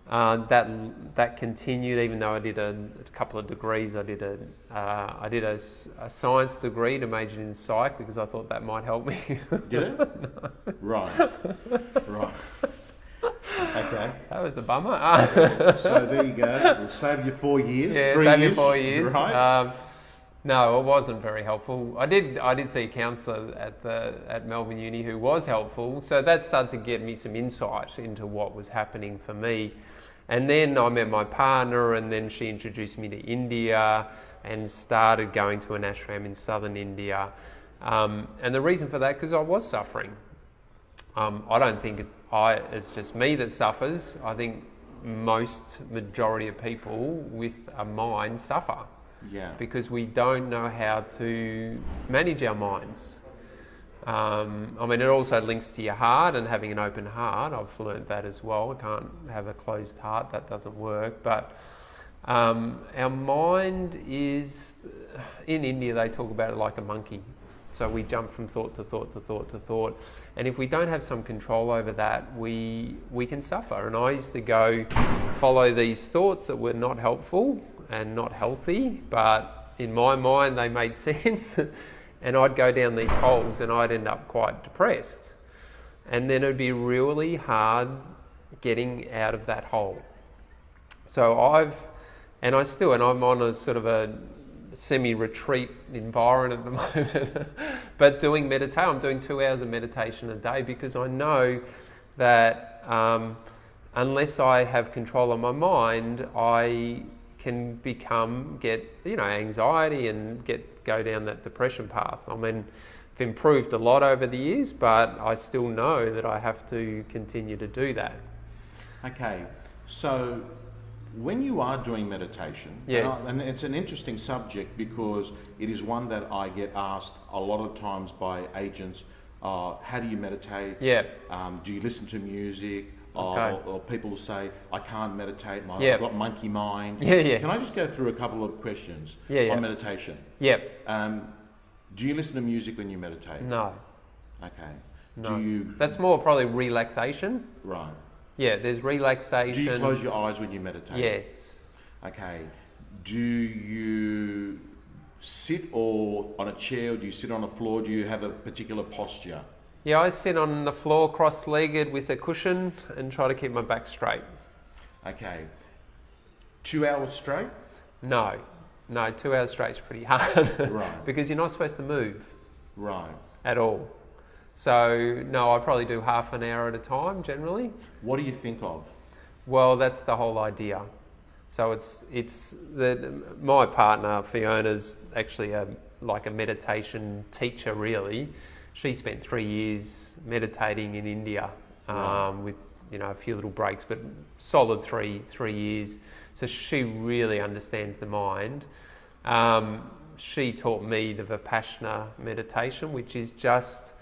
that continued, even though I did a couple of degrees. I did a science degree to major in psych because I thought that might help me. Did it? No. Right. Okay. That was a bummer. So there you go. We'll save you 4 years. Yeah, 3 save years. you 4 years. Right. No, it wasn't very helpful. I did see a counsellor at Melbourne Uni who was helpful. So that started to get me some insight into what was happening for me. And then I met my partner, and then she introduced me to India and started going to an ashram in southern India. And the reason for that, because I was suffering. I don't think it's just me that suffers. I think majority of people with a mind suffer. Yeah. Because we don't know how to manage our minds. It also links to your heart and having an open heart. I've learned that as well. I can't have a closed heart. That doesn't work. But our mind is, in India they talk about it like a monkey. So we jump from thought to thought to thought to thought. And if we don't have some control over that, we can suffer. And I used to go follow these thoughts that were not helpful and not healthy, but in my mind they made sense. And I'd go down these holes and I'd end up quite depressed. And then it'd be really hard getting out of that hole. So I'm on a sort of a semi-retreat environment at the moment, but doing meditation, I'm doing 2 hours of meditation a day, because I know that unless I have control of my mind, I can get anxiety and go down that depression path. I mean, I've improved a lot over the years, but I still know that I have to continue to do that. Okay, so when you are doing meditation, yes. and it's an interesting subject because it is one that I get asked a lot of times by agents, how do you meditate? Yeah. Do you listen to music? Okay. Or people say, I can't meditate, Yep. I've got monkey mind. Yeah. Can I just go through a couple of questions on meditation? Yep. Do you listen to music when you meditate? No. Okay. No. That's more probably relaxation. Right. Yeah, there's relaxation. Do you close your eyes when you meditate? Yes. Okay. Do you sit or on a chair, or do you sit on the floor? Do you have a particular posture? Yeah, I sit on the floor cross-legged with a cushion and try to keep my back straight. Okay. 2 hours straight? No, 2 hours straight is pretty hard. Right. Because you're not supposed to move. Right. At all. So, no, I probably do half an hour at a time, generally. What do you think of? Well, that's the whole idea. So my partner, Fiona's actually like a meditation teacher, really. She spent 3 years meditating in India, with a few little breaks, but solid three years. So she really understands the mind. She taught me the Vipassana meditation, which is just...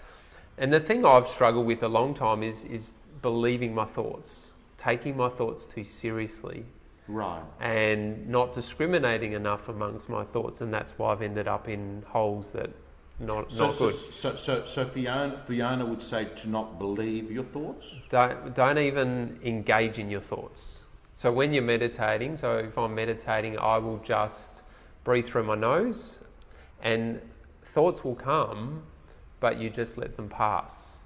And the thing I've struggled with a long time is believing my thoughts, taking my thoughts too seriously. Right. And not discriminating enough amongst my thoughts, and that's why I've ended up in holes that not good. So Fiona would say to not believe your thoughts? Don't even engage in your thoughts. So when you're meditating, so if I'm meditating, I will just breathe through my nose, and thoughts will come, but you just let them pass.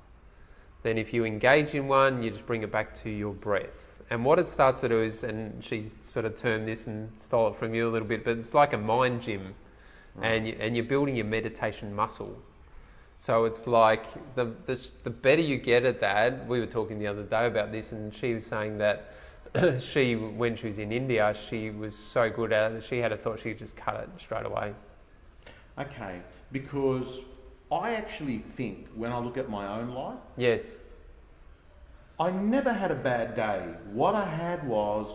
Then if you engage in one, you just bring it back to your breath. And what it starts to do is, and she's sort of termed this and stole it from you a little bit, but it's like a mind gym. Right. And you're building your meditation muscle. So it's like the better you get at that. We were talking the other day about this, and she was saying that when she was in India, she was so good at it that she had a thought she could just cut it straight away. Okay, because I actually think when I look at my own life, yes, I never had a bad day. What I had was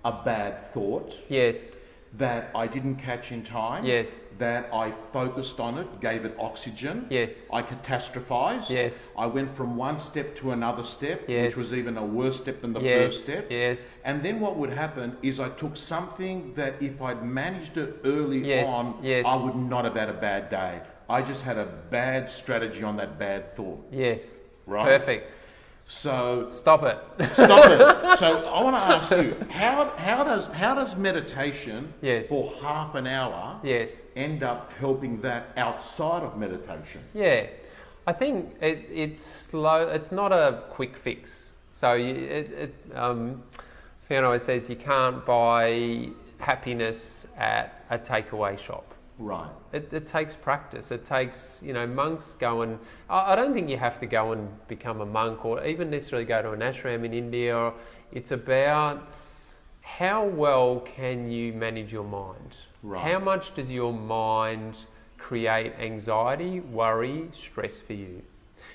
a bad thought. Yes. That I didn't catch in time. Yes. That I focused on it, gave it oxygen. Yes. I catastrophized. Yes. I went from one step to another step, yes. which was even a worse step than the yes. first step. Yes. And then what would happen is I took something that if I'd managed it early yes. on, yes. I would not have had a bad day. I just had a bad strategy on that bad thought. Yes. Right? Perfect. So stop it. Stop it. So I want to ask you, how does meditation yes. for half an hour yes. end up helping that outside of meditation? Yeah, I think it's slow. It's not a quick fix. So Fiona always says you can't buy happiness at a takeaway shop. Right. It takes practice. It takes, monks go and... I don't think you have to go and become a monk or even necessarily go to an ashram in India. It's about how well can you manage your mind? Right. How much does your mind create anxiety, worry, stress for you?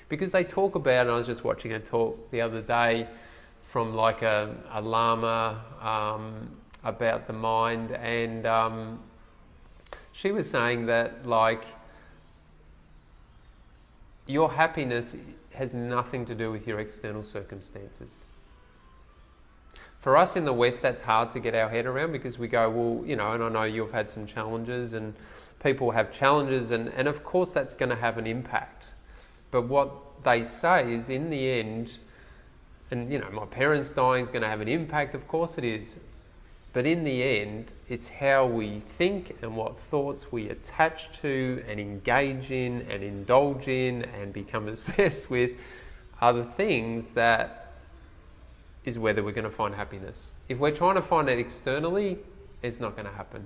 Because they talk about, and I was just watching a talk the other day from like a lama about the mind, and... she was saying that, like, your happiness has nothing to do with your external circumstances. For us in the West, that's hard to get our head around because we go, well, and I know you've had some challenges, people have challenges, and of course that's going to have an impact. But what they say is, in the end, and you know, my parents dying is going to have an impact, of course it is. But in the end, it's how we think and what thoughts we attach to and engage in and indulge in and become obsessed with are the things that is whether we're going to find happiness. If we're trying to find it externally, it's not going to happen.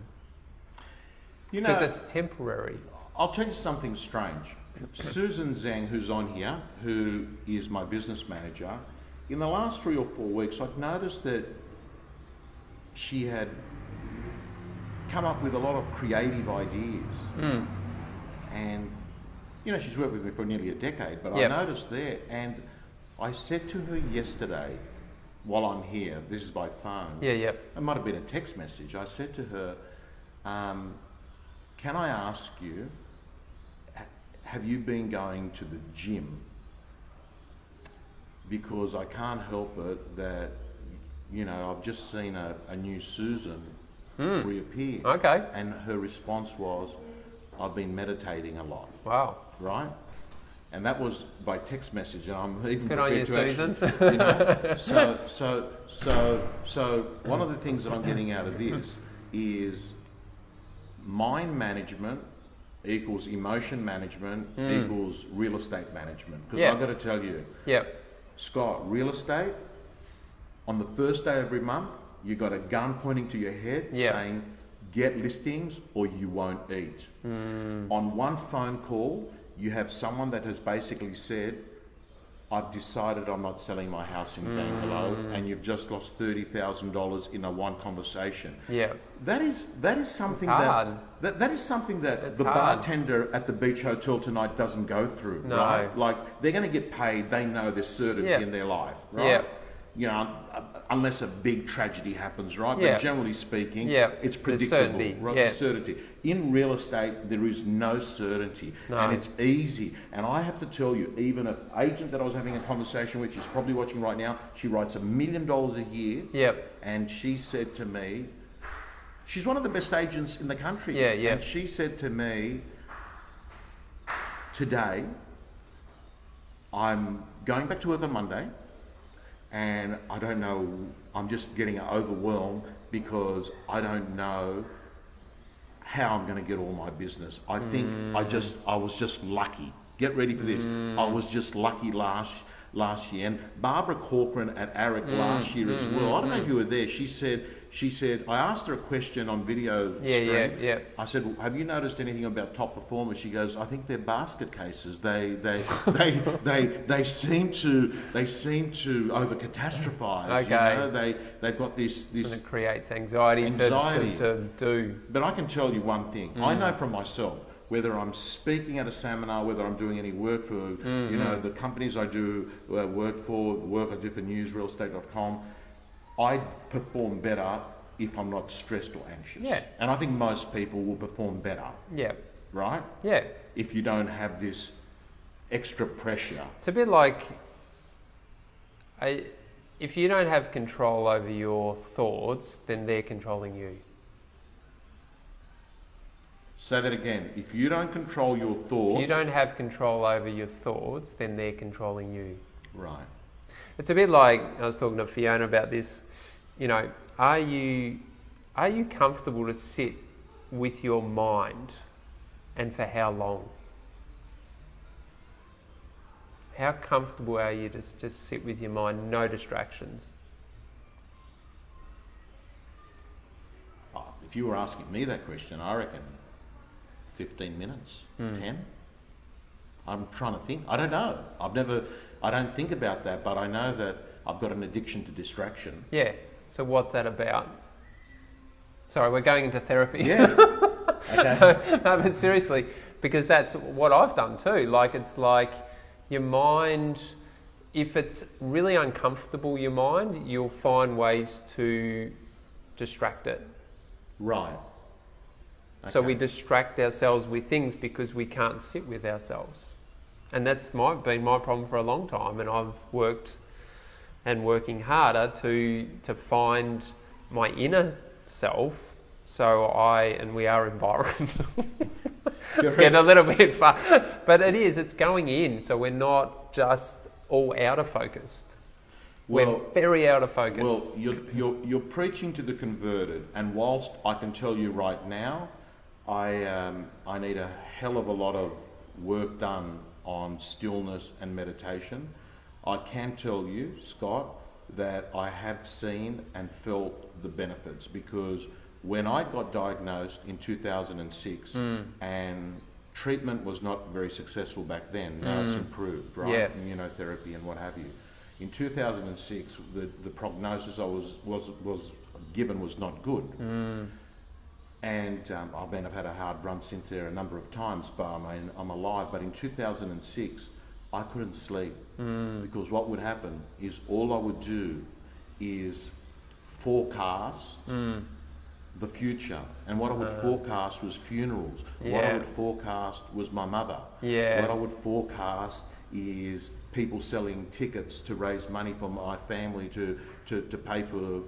You know, because it's temporary. I'll tell you something strange. Susan Zhang, who's on here, who is my business manager, in the last 3 or 4 weeks, I've noticed that she had come up with a lot of creative ideas. And, you know, she's worked with me for nearly a decade, but I noticed there, and I said to her yesterday, while I'm here, this is by phone. It might have been a text message. I said to her, can I ask you, have you been going to the gym? Because I can't help it that, you know, I've just seen a new Susan reappear. Okay. And her response was, I've been meditating a lot. Wow. Right? And that was by text message, and I'm even Good on you, Susan. actually, you know, so one of the things that I'm getting out of this is mind management equals emotion management equals real estate management. Because I've got to tell you, Scott, real estate, on the first day of every month, you got a gun pointing to your head saying, get listings or you won't eat. On one phone call, you have someone that has basically said, I've decided I'm not selling my house in Bangalore, and you've just lost $30,000 in a one conversation. That is something that is something that the bartender at the beach hotel tonight doesn't go through. No. Right? Like, they're going to get paid. They know there's certainty in their life, right? You know, unless a big tragedy happens, right? But generally speaking, it's predictable, right? The certainty. In real estate, there is no certainty, and it's easy. And I have to tell you, even an agent that I was having a conversation with, she's probably watching right now, she writes $1 million a year, and she said to me, she's one of the best agents in the country, and she said to me, today, I'm going back to work on Monday, and I don't know, I'm just getting overwhelmed because I don't know how I'm going to get all my business. I think I was just lucky. Get ready for this. I was just lucky last year. And Barbara Corcoran at ARIC last year as well, I don't know if you were there, she said, I asked her a question on video stream. I said, well, have you noticed anything about top performers? She goes, I think they're basket cases. They seem to over catastrophize. Okay. You know? They've got this and it creates anxiety. To do. But I can tell you one thing. I know from myself, whether I'm speaking at a seminar, whether I'm doing any work for you know, the companies I do work for, the work I do for newsrealestate.com, I perform better if I'm not stressed or anxious. And I think most people will perform better. Right? If you don't have this extra pressure. It's a bit like, if you don't have control over your thoughts, then they're controlling you. Say that again. If you don't control your thoughts... If you don't have control over your thoughts, then they're controlling you. Right. It's a bit like, I was talking to Fiona about this, you know, are you comfortable to sit with your mind, and for how long? How comfortable are you to just sit with your mind, no distractions? If you were asking me that question, I reckon 15 minutes, 10. I'm trying to think. I don't know. I don't think about that, but I know that I've got an addiction to distraction. So what's that about? Sorry, we're going into therapy. Okay. No, but seriously, because that's what I've done too. Like, it's like your mind, if it's really uncomfortable, your mind, you'll find ways to distract it. Right. So we distract ourselves with things because we can't sit with ourselves. And that's been my problem for a long time, and I've working harder to find my inner self and we are in Byron. It's getting a little bit far, but it's going in. So we're not just all outer focused. We're very outer focused. Well, you're preaching to the converted, and whilst I can tell you right now, I need a hell of a lot of work done on stillness and meditation. I can tell you, Scott, that I have seen and felt the benefits, because when I got diagnosed in 2006 and treatment was not very successful back then, now it's improved, right? Yeah. Immunotherapy and what have you. In 2006, the prognosis I was given was not good. And I've had a hard run since there a number of times, but I'm alive. But in 2006, I couldn't sleep because what would happen is all I would do is forecast the future, and what I would forecast was funerals. What I would forecast was my mother. What I would forecast is people selling tickets to raise money for my family to pay for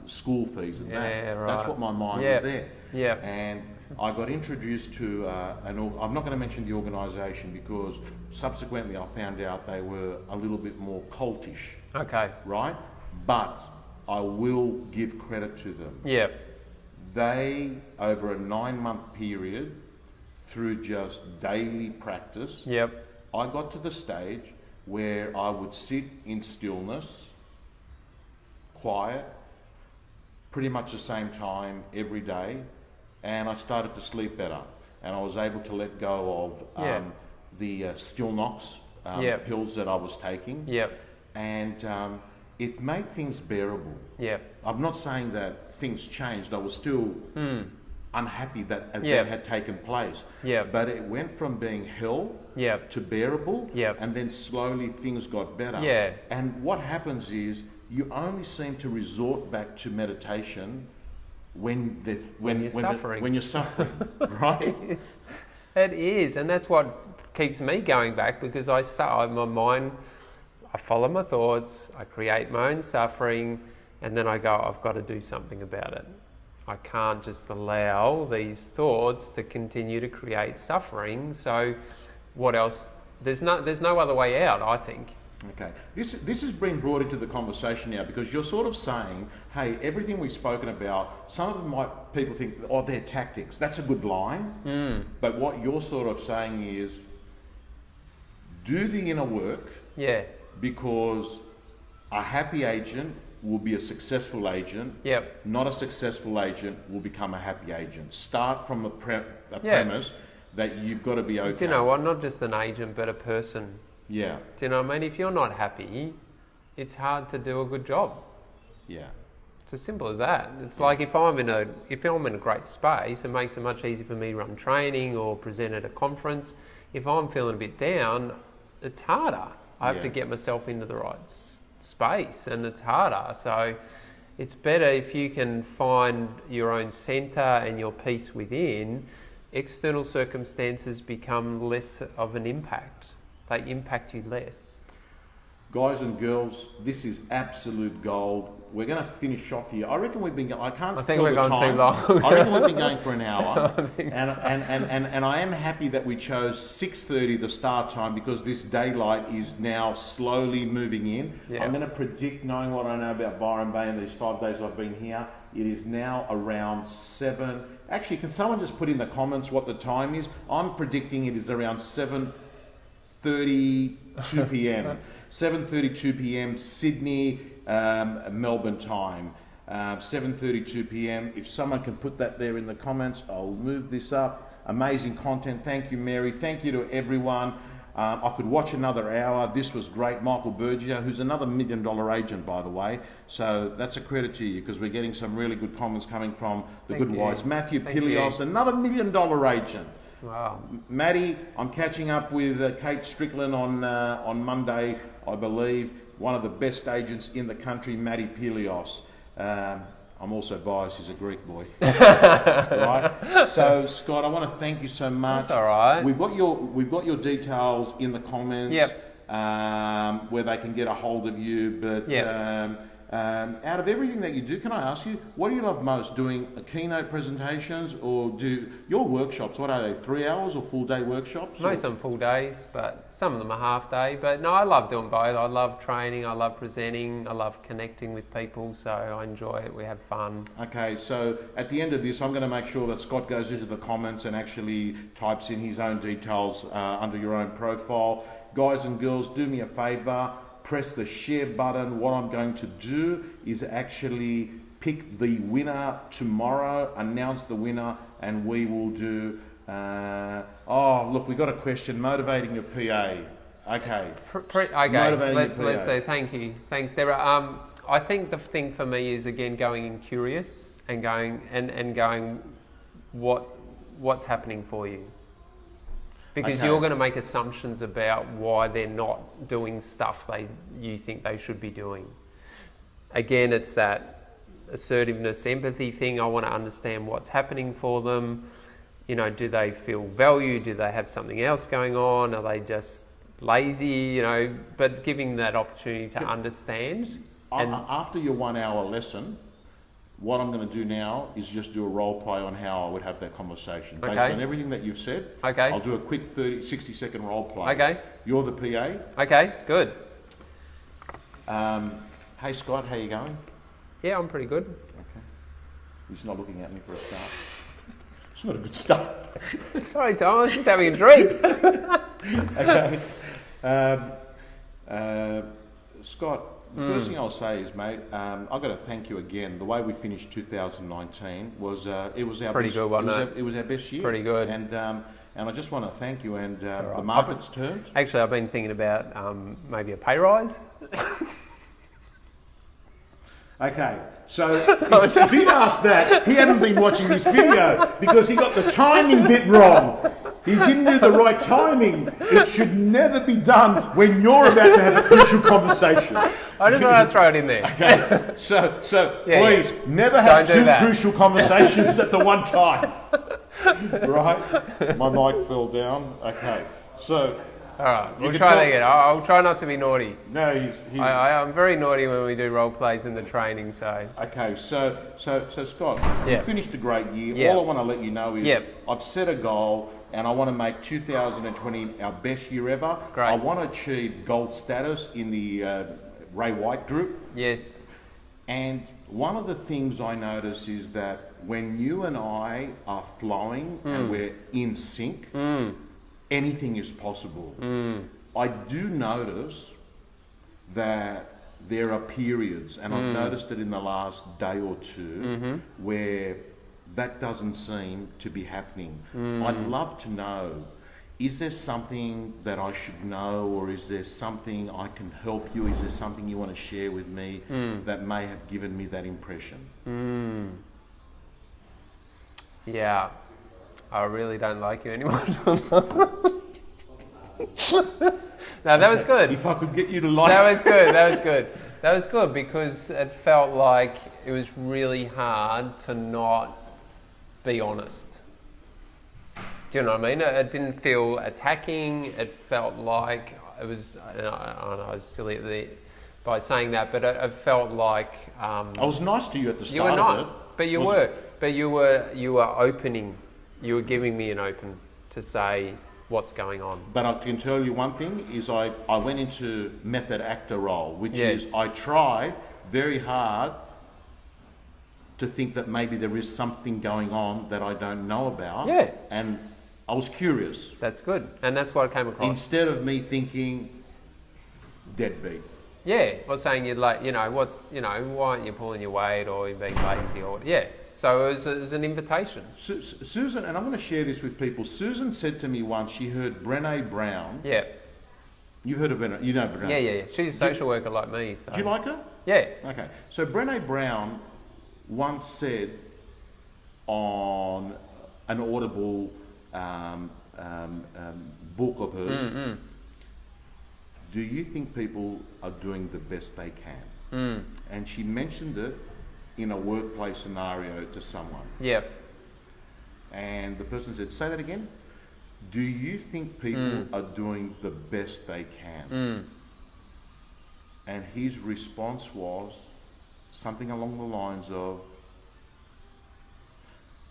school fees and that. Right. That's what my mind was there. Yeah. And I got introduced to I'm not going to mention the organisation, because subsequently I found out they were a little bit more cultish. Okay. Right? But I will give credit to them. Yeah. They, over a 9-month period, through just daily practice, I got to the stage where I would sit in stillness, quiet, pretty much the same time every day, and I started to sleep better. And I was able to let go of the Stillnox pills that I was taking. And it made things bearable. I'm not saying that things changed. I was still unhappy that event had taken place. But it went from being hell to bearable, and then slowly things got better. And what happens is you only seem to resort back to meditation when you're suffering, right? It is, and that's what keeps me going back, because I follow my thoughts, I create my own suffering, and then I go, I've got to do something about it. I can't just allow these thoughts to continue to create suffering. So what else? There's no other way out, I think. Okay. This has been brought into the conversation now, because you're sort of saying, hey, everything we've spoken about, some of them people think, oh, they're tactics. That's a good line. But what you're sort of saying is, do the inner work. Because a happy agent will be a successful agent. Not a successful agent will become a happy agent. Start from a premise that you've got to be okay. Do you know what? Not just an agent, but a person. Do you know what I mean? If you're not happy, it's hard to do a good job. It's as simple as that. It's like if I'm in a great space, it makes it much easier for me to run training or present at a conference. If I'm feeling a bit down, it's harder. I have to get myself into the right space, and it's harder. So it's better if you can find your own centre and your peace within. External circumstances become less of an impact. They impact you less. Guys and girls, this is absolute gold. We're going to finish off here. I reckon we've been. I think we're going too long. I reckon we've been going for an hour, and I am happy that we chose 6:30 the start time, because this daylight is now slowly moving in. I'm going to predict, knowing what I know about Byron Bay in these 5 days I've been here, it is now around 7. Actually, can someone just put in the comments what the time is? I'm predicting it is around 7:32 p.m. 7:32 p.m. Sydney, Melbourne time. 7:32 p.m. If someone can put that there in the comments, I'll move this up. Amazing content. Thank you, Mary. Thank you to everyone. I could watch another hour. This was great. Michael Bergia, who's another $1 million agent, by the way. So that's a credit to you, because we're getting some really good comments coming from the good wise. Matthew Pilios, another $1 million agent. Wow. Maddie, I'm catching up with Kate Strickland on Monday, I believe. One of the best agents in the country, Maddie Pilios. I'm also biased, he's a Greek boy. Right? So, Scott, I want to thank you so much. That's all right. We've got your details in the comments, where they can get a hold of you. But Out of everything that you do, can I ask you, what do you love most? Doing keynote presentations, or do your workshops, what are they, 3 hours or full day workshops? Most of them full days, but some of them are half day. But no, I love doing both. I love training, I love presenting, I love connecting with people, so I enjoy it, we have fun. Okay, so at the end of this, I'm going to make sure that Scott goes into the comments and actually types in his own details under your own profile. Guys and girls, do me a favour. Press the share button. What I'm going to do is actually pick the winner tomorrow, announce the winner, and we will do, oh, look, we got a question, motivating your PA. Okay. Okay, let's say thank you. Thanks, Deborah. I think the thing for me is, again, going in curious and going what's happening for you. Because you're going to make assumptions about why they're not doing stuff you think they should be doing. Again, it's that assertiveness, empathy thing. I want to understand what's happening for them. You know, do they feel valued? Do they have something else going on? Are they just lazy? You know, but giving that opportunity to understand. And after your 1 hour lesson, what I'm going to do now is just do a role play on how I would have that conversation. Based on everything that you've said, I'll do a quick 60-second role play. Okay. You're the PA. Okay, good. Hey Scott, how you going? Yeah, I'm pretty good. Okay. He's not looking at me for a start. It's not a good start. Sorry, Tom, I was just having a drink. Okay. Scott, the first thing I'll say is, mate, I've got to thank you again. The way we finished 2019 was it was our pretty best, good, wasn't it? It was our best year. Pretty good. And I just want to thank you. And the market's turned. Actually, I've been thinking about maybe a pay rise. Okay, so if he'd asked that, he hadn't been watching this video because he got the timing bit wrong. He didn't do the right timing. It should never be done when you're about to have a crucial conversation. I just want to throw it in there. Okay, so please, never have two crucial conversations at the one time. Right? My mic fell down. Okay, so... All right, we'll try that again. I'll try not to be naughty. No, he's I'm very naughty when we do role plays in the training. So okay, so Scott, you finished a great year. Yeah. All I want to let you know is I've set a goal, and I want to make 2020 our best year ever. Great. I want to achieve gold status in the Ray White group. Yes. And one of the things I notice is that when you and I are flowing and we're in sync. Anything is possible. I do notice that there are periods, and I've noticed it in the last day or two, where that doesn't seem to be happening. I'd love to know, is there something that I should know, or is there something I can help you? Is there something you want to share with me that may have given me that impression? Yeah. I really don't like you anymore. No, that was good. If I could get you to like... That was good, That was good because it felt like it was really hard to not be honest. Do you know what I mean? It didn't feel attacking. It felt like it was... I don't know, I was silly by saying that, but it felt like... I was nice to you at the start. You were not, of it. but you were. But you were opening... You were giving me an open to say what's going on. But I can tell you one thing, is I went into method actor role, which is I tried very hard to think that maybe there is something going on that I don't know about. Yeah. And I was curious. That's good. And that's what I came across. Instead of me thinking deadbeat. Yeah. Or saying you'd like, why aren't you pulling your weight, or you're being lazy, or So it was an invitation. Susan, and I'm going to share this with people. Susan said to me once she heard Brené Brown. Yeah. You've heard of Brené? You know Brené? Yeah. She's a social worker like me. So. Do you like her? Yeah. Okay. So Brené Brown once said on an Audible book of hers, do you think people are doing the best they can? And she mentioned it in a workplace scenario to someone. Yep. And the person said, say that again. Do you think people are doing the best they can? And his response was, something along the lines of,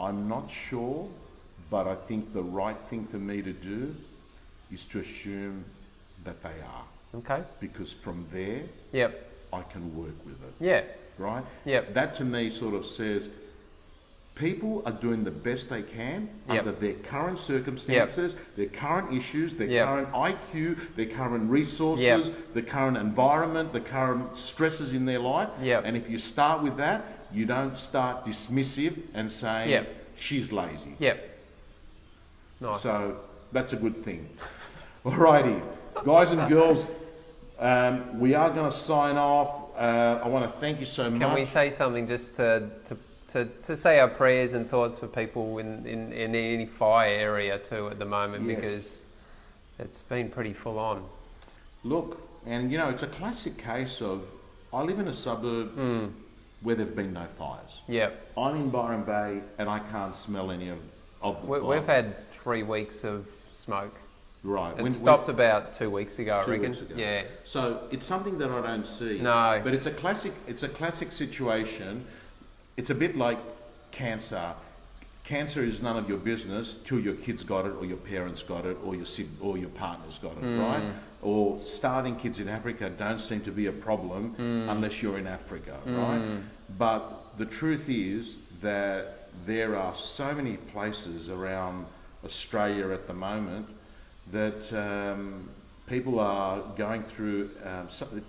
I'm not sure, but I think the right thing for me to do is to assume that they are. Okay. Because from there, Yep. I can work with it. Yeah. Right? Yep. That to me sort of says people are doing the best they can Yep. under their current circumstances, their current issues, their Yep. current IQ, their current resources, Yep. the current environment, the current stresses in their life. Yep. And if you start with that, you don't start dismissive and saying, Yep. she's lazy. Yep. Nice. So that's a good thing. Alrighty, guys and girls, we are going to sign off. I want to thank you so much. Can we say something just to say our prayers and thoughts for people in any fire area too at the moment, Yes. because it's been pretty full on. Look, and you know, it's a classic case of, I live in a suburb where there's been no fires. Yep. I'm in Byron Bay and I can't smell any of the fire. We've had 3 weeks of smoke. Right. It stopped about 2 weeks ago, I 2 reckon. weeks ago. Yeah. So it's something that I don't see. No. But it's a classic situation. It's a bit like cancer. Cancer is none of your business till your kids got it, or your parents got it, or your partner's got it, right? Or starving kids in Africa don't seem to be a problem unless you're in Africa, right? But the truth is that there are so many places around Australia at the moment that people are going through,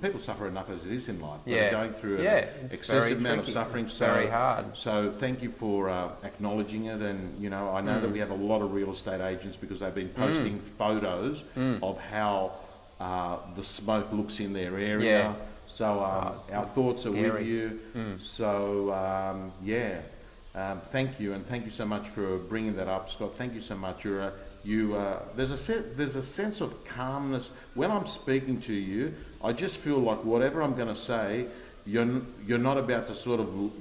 people suffer enough as it is in life. They're going through an excessive amount of suffering. It's very hard. So thank you for acknowledging it. And, you know, I know that we have a lot of real estate agents because they've been posting photos of how the smoke looks in their area. Yeah. So our thoughts are with you. So, thank you. And thank you so much for bringing that up, Scott. Thank you so much. There's a sense of calmness when I'm speaking to you. I just feel like whatever I'm going to say, you're not about to sort of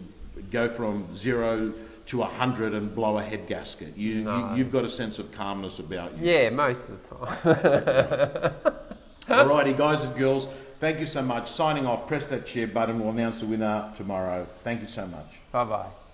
go from 0 to 100 and blow a head gasket. You've got a sense of calmness about you. Yeah, most of the time. Alrighty, guys and girls, thank you so much. Signing off. Press that share button. We'll announce the winner tomorrow. Thank you so much. Bye bye.